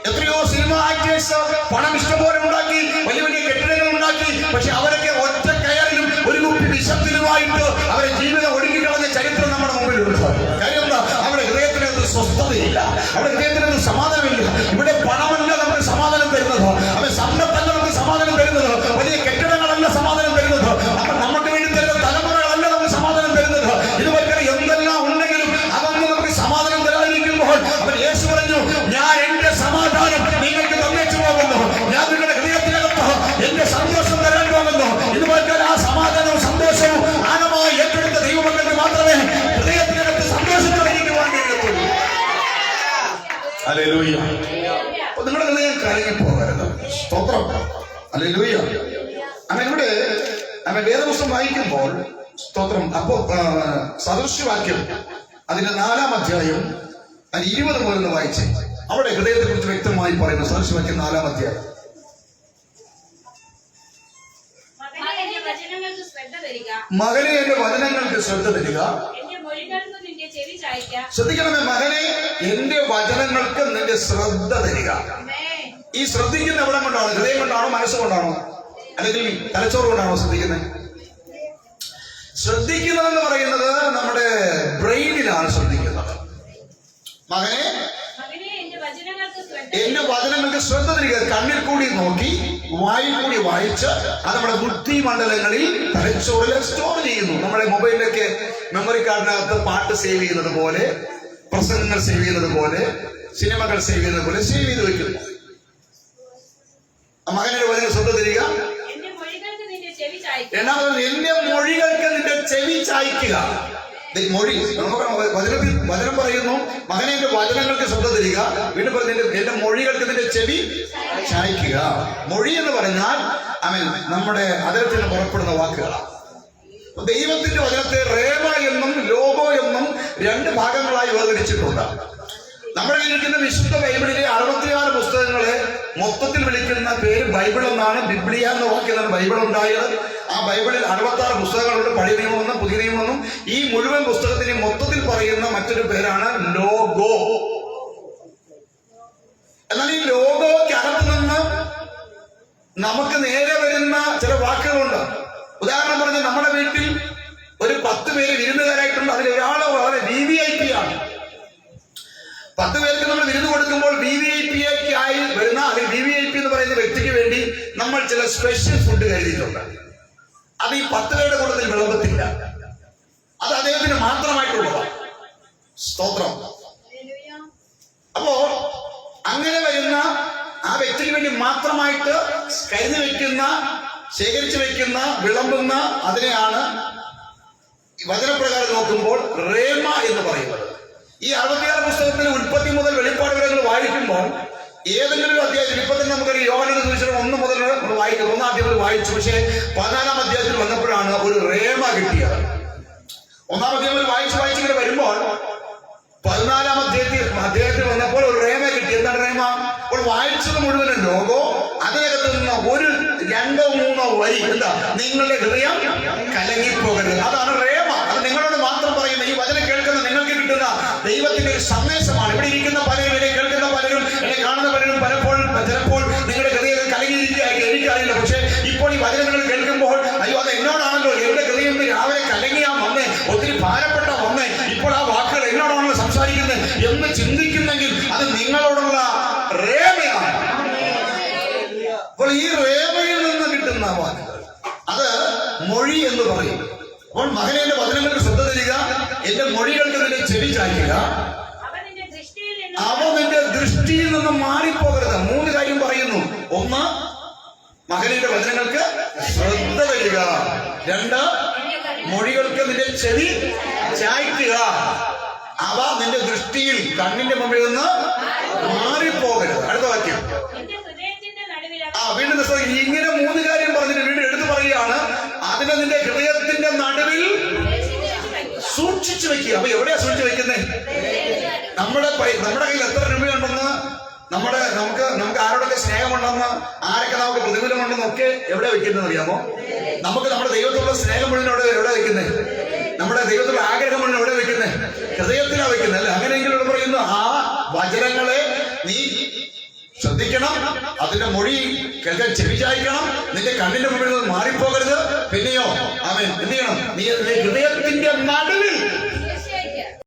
എത്രയോ സിനിമ ആക്ടേഴ്സ് പണം ഇഷ്ടംപോലെ ഉണ്ടാക്കി, വലിയ വലിയ കെട്ടിടങ്ങൾ ഉണ്ടാക്കി, പക്ഷെ അവരൊക്കെ ഒറ്റ കയറിലും ഒരു കുപ്പി വിശപ്പിലുമായിട്ട് അവരെ ജീവിതം ഒടുക്കിക്കളഞ്ഞ ചരിത്രം നമ്മുടെ മുമ്പിലുണ്ട്. കാര്യം എന്താ? അവരുടെ ഹൃദയത്തിനകത്ത് സ്വസ്ഥതയില്ല, അവരുടെ ഹൃദയത്തിനകത്ത് സമാധാനമില്ല. ഇവിടെ പണമല്ല നമുക്ക് സമാധാനം തരുന്നത്, അവൻ സമ്പത്തല്ല നമുക്ക് സമാധാനം തരുന്നത്, വലിയ കെട്ടിടങ്ങളല്ല സമാധാനം തരുന്നത്, നമുക്ക് വേണ്ടി തരുന്ന തലമുറകളല്ല നമുക്ക് സമാധാനം തരുന്നത്. ഇതുപോലെ എന്തെല്ലാം ഉണ്ടെങ്കിലും അതൊന്നും നമുക്ക് സമാധാനം തരാതിരിക്കുമ്പോൾ അവൻ യേശു പറഞ്ഞു, ഞാൻ എന്റെ സമാധാനം നിങ്ങൾക്ക് തന്നേച്ചു പോകുന്നു, ഞാൻ നിങ്ങളുടെ ഹൃദയത്തിനകത്ത് എന്റെ സന്തോഷം തരാൻ പോകുന്നു. ഇതുപോലെ ആ സമാധാനവും സന്തോഷവും ആഴമായി ഏറ്റെടുത്ത ദൈവമക്കൾക്ക് മാത്രമേ ഹൃദയത്തിനകത്ത് സന്തോഷത്തോടിരിക്കുവാൻ കഴിയത്തുള്ളൂ. ഹല്ലേലൂയ. നിങ്ങളുടെ ഹൃദയം കലങ്ങിപ്പോകരുത്. സ്തോത്രം. ഹല്ലേലൂയ. ഇവിടെ വേദപുസ്തകം വായിക്കുമ്പോൾ സ്തോത്രം, അപ്പോ സദൃശ്യവാക്യം അതിന്റെ 4-ാം അധ്യായം 20 മുതൽ വായിച്ച് അവിടെ ഹൃദയത്തെ കുറിച്ച് വ്യക്തമായി പറയുന്നു. സദൃശ്യവാക്യം 4-ാം അധ്യായം. മകനെ എന്റെ വചനങ്ങൾക്ക് ശ്രദ്ധ തരിക. ശ്രദ്ധിക്കണമേ മകനെ, എന്റെ വചനങ്ങൾക്ക് നിന്റെ ശ്രദ്ധ തരിക. ഈ ശ്രദ്ധിക്കുന്ന എവിടെ കൊണ്ടാണ്? ഹൃദയം കൊണ്ടാണോ, മനസ്സുകൊണ്ടാണോ, അല്ലെങ്കിൽ തലച്ചോറ് കൊണ്ടാണോ ശ്രദ്ധിക്കുന്നത്? ശ്രദ്ധിക്കുന്നതെന്ന് പറയുന്നത് നമ്മുടെ ബ്രെയിനിലാണ് ശ്രദ്ധിക്കുന്നത്. മകനെ എന്റെ വചനങ്ങൾക്ക് ശ്രദ്ധ തരിക. കണ്ണിൽ കൂടി നോക്കി, വായിൽ കൂടി വായിച്ച് അത് നമ്മുടെ ബുദ്ധി മണ്ഡലങ്ങളിൽ തലച്ചോറിൽ സ്റ്റോർ ചെയ്യുന്നു. നമ്മുടെ മൊബൈലിലൊക്കെ മെമ്മറി കാർഡിനകത്ത് പാട്ട് സേവ് ചെയ്യുന്നത് പോലെ, പ്രസംഗങ്ങൾ സേവ് ചെയ്യുന്നത് പോലെ, സിനിമകൾ സേവ് ചെയ്യുന്നത് പോലെ സേവ് ചെയ്ത് വെക്കുന്നു. മകന്റെ വചനം ശ്രദ്ധ തരിക. രണ്ടാമത് എന്റെ മൊഴികൾക്ക് നിന്റെ ചെവി ചായ്ക്കുക. മൊഴി വചനം പറയുന്നു, മകനെ എന്റെ വചനങ്ങൾക്ക് ശ്രദ്ധ തരിക. വീണ്ടും പറഞ്ഞു, എന്റെ മൊഴികൾക്ക് നിന്റെ ചെവി ചായ്ക്കുക. മൊഴി എന്ന് പറഞ്ഞാൽ നമ്മുടെ അതരത്തിൽ നിന്ന് പുറപ്പെടുന്ന വാക്കുകളാണ്. ദൈവത്തിന്റെ വചനത്തെ റേമ എന്നും ലോഗോ എന്നും 2 ഭാഗങ്ങളായി വേർതിരിച്ചിട്ടുണ്ട്. നമ്മുടെ ഇരിക്കുന്ന വിശുദ്ധ ബൈബിളിലെ 66 പുസ്തകങ്ങളെ മൊത്തത്തിൽ വിളിക്കുന്ന പേര് ബൈബിൾ എന്നാണ്. ബിബ്ലിയ എന്ന വാക്കിലാണ് ബൈബിൾ ഉണ്ടായത്. ആ ബൈബിളിൽ 66 പുസ്തകങ്ങളുണ്ട്, പഴയ നിയമമെന്നും പുതിയ നിയമമെന്നും. ഈ മുഴുവൻ പുസ്തകത്തിന് മൊത്തത്തിൽ പറയുന്ന മറ്റൊരു പേരാണ് ലോഗോ. എന്നാൽ ഈ ലോഗോയ്ക്ക് അകത്ത് നിന്ന് നമുക്ക് നേരെ വരുന്ന ചില വാക്കുകളുണ്ട്. ഉദാഹരണം പറഞ്ഞാൽ, നമ്മുടെ വീട്ടിൽ ഒരു 10 പേര് വിരുന്നുകാരായിട്ടുണ്ട്. അതിൽ ഒരാള് വളരെ VVIP ആണ്. 10 പേർക്ക് നമ്മൾ വിരുന്ന് കൊടുക്കുമ്പോൾ VVIP ആയി വരുന്ന, അല്ലെങ്കിൽ VVIP എന്ന് പറയുന്ന വ്യക്തിക്ക് വേണ്ടി നമ്മൾ ചില സ്പെഷ്യൽ ഫുഡ് കരുതിയിട്ടുണ്ട്. അത് ഈ 10 പേരുടെ കൂട്ടത്തിൽ വിളമ്പത്തില്ല, അത് അദ്ദേഹത്തിന് മാത്രമായിട്ടുള്ളതാണ്. സ്തോത്രം. അപ്പോ അങ്ങനെ വരുന്ന ആ വ്യക്തിക്ക് വേണ്ടി മാത്രമായിട്ട് കരുതി വെക്കുന്ന, ശേഖരിച്ചു വെക്കുന്ന, വിളമ്പുന്ന അതിനെയാണ് വചനപ്രകാരം നോക്കുമ്പോൾ റേമ എന്ന് പറയുന്നത്. ഈ 66 പുസ്തകത്തിൽ ഉൽപ്പത്തി മുതൽ വെളിപ്പാട് വരെ വായിക്കുമ്പോൾ ഏതെങ്കിലും ഒരു അധ്യായത്തിൽ, ഇപ്പൊ തന്നെ നമുക്കൊരു യോഹന്നാന്റെ സുവിശേഷം 1 മുതൽ വായിക്കുന്നു, 1-ാം അധ്യായം വായിച്ചു. പക്ഷേ 14-ാം അധ്യായത്തിൽ വന്നപ്പോഴാണ് ഒരു റേമ കിട്ടിയത്. 1-ാം അധ്യായം വായിച്ച് ഇങ്ങനെ വരുമ്പോൾ 14-ാം അധ്യായത്തിൽ വന്നപ്പോൾ ഒരു റേമ കിട്ടി. എന്താണ് റേമ? അപ്പോൾ വായിച്ചത് മുഴുവനും ലോഗോ, അതിനകത്ത് നിന്ന് ഒരു 2-3 വരി, എന്താ, നിങ്ങളുടെ ഹൃദയം കലങ്ങിപ്പോകരുത്. അതാണ് റേമ. അത് നിങ്ങളോട് മാത്രം പറയുന്ന, ഈ വചനം കേൾക്കുന്ന നിങ്ങൾക്ക് കിട്ടുന്ന ദൈവത്തിന്റെ ഒരു സന്ദേശമാണ്. ഇവിടെ ഇരിക്കുന്ന പലരും, എന്നെ കേൾക്കുന്ന പലരും, എന്നെ കാണുന്ന പലരും ചിലപ്പോൾ നിങ്ങളുടെ ഹൃദയം കലങ്ങിയിരിക്കുകയായിരിക്കും, എനിക്കറിയില്ല. പക്ഷെ ഇപ്പോൾ ഈ വചനങ്ങൾ കേൾക്കുമ്പോൾ, അയ്യോ അത് എന്നോടാണല്ലോ, എന്റെ ഹൃദയം രാവിലെ കലങ്ങിയാ വന്നേ, ഒത്തിരി ഭാരപ്പെട്ട വന്നേ, ഇപ്പോൾ ആ വാക്കുകൾ എന്നോടാണല്ലോ സംസാരിക്കുന്നത് എന്ന് ചിന്തിക്കുന്നെങ്കിൽ അത് നിങ്ങളോടുള്ള റേമയാണ്. അപ്പോൾ ഈ റേമയിൽ നിന്ന് കിട്ടുന്ന വാക്കുകൾ അത് മൊഴി എന്ന് പറയും. അപ്പോൾ മകനെ എന്റെ വചനങ്ങൾക്ക് ശ്രദ്ധ തരിക, എന്റെ മൊഴികൾക്ക് നിന്റെ ചെവി ചായ്ക്കുക. അവ നിന്റെ ദൃഷ്ടിയിൽ നിന്ന് മാറിപ്പോകരുത്. 3 കാര്യം പറയുന്നു. 1, മകനിന്റെ വചനങ്ങൾക്ക് ശ്രദ്ധ വരിക. 2, മൊഴികൾക്ക് നിന്റെ ചെവി ചായ്ക്കുക. അവ നിന്റെ ദൃഷ്ടിയിൽ, കണ്ണിന്റെ മുമ്പിൽ നിന്ന് മാറിപ്പോകരുത്. അടുത്ത വാക്യം. നിന്റെ ഹൃദയത്തിന്റെ നടുവിൽ വീണ്ടും ഇങ്ങനെ 3 കാര്യം പറഞ്ഞിട്ട് വീണ്ടും എടുത്തു പറയുകയാണ്. അതിനെ നിന്റെ ഹൃദയത്തിന്റെ നടുവിൽ സൂക്ഷിച്ചു വെക്കുക. അപ്പൊ എവിടെയാ സൂക്ഷിച്ചു വെക്കുന്നത്? നമ്മുടെ കയ്യിൽ എത്ര രൂപയുണ്ടെന്ന്, നമുക്ക് ആരോടൊക്കെ സ്നേഹമുണ്ടെന്ന്, ആരൊക്കെ നമുക്ക് പ്രതികൂലമുണ്ടെന്ന് ഒക്കെ എവിടെ വെക്കുന്നത് അറിയാമോ? നമുക്ക് നമ്മുടെ ദൈവത്തോടുള്ള സ്നേഹം മുഴുവൻ എവിടെ വെക്കുന്നത്? നമ്മുടെ ദൈവത്തോടുള്ള ആഗ്രഹം മുഴുവൻ എവിടെ വെക്കുന്നത്? ഹൃദയത്തിലാണ് വെക്കുന്നത് അല്ലെ? അങ്ങനെയെങ്കിലും ഇവിടെ പറയുന്നു, ആ വചനങ്ങളെ നീ ശ്രദ്ധിക്കണം, അതിന്റെ മൊഴി കേൾക്കാൻ ചെവി ചായ്ക്കണം, നിന്റെ കണ്ണിന്റെ മുമ്പിൽ നിന്ന് മാറിപ്പോകരുത്. പിന്നെയോ അവൻ എന്ത് ചെയ്യണം? നീ ഹൃദയത്തിന്റെ നടുവിൽ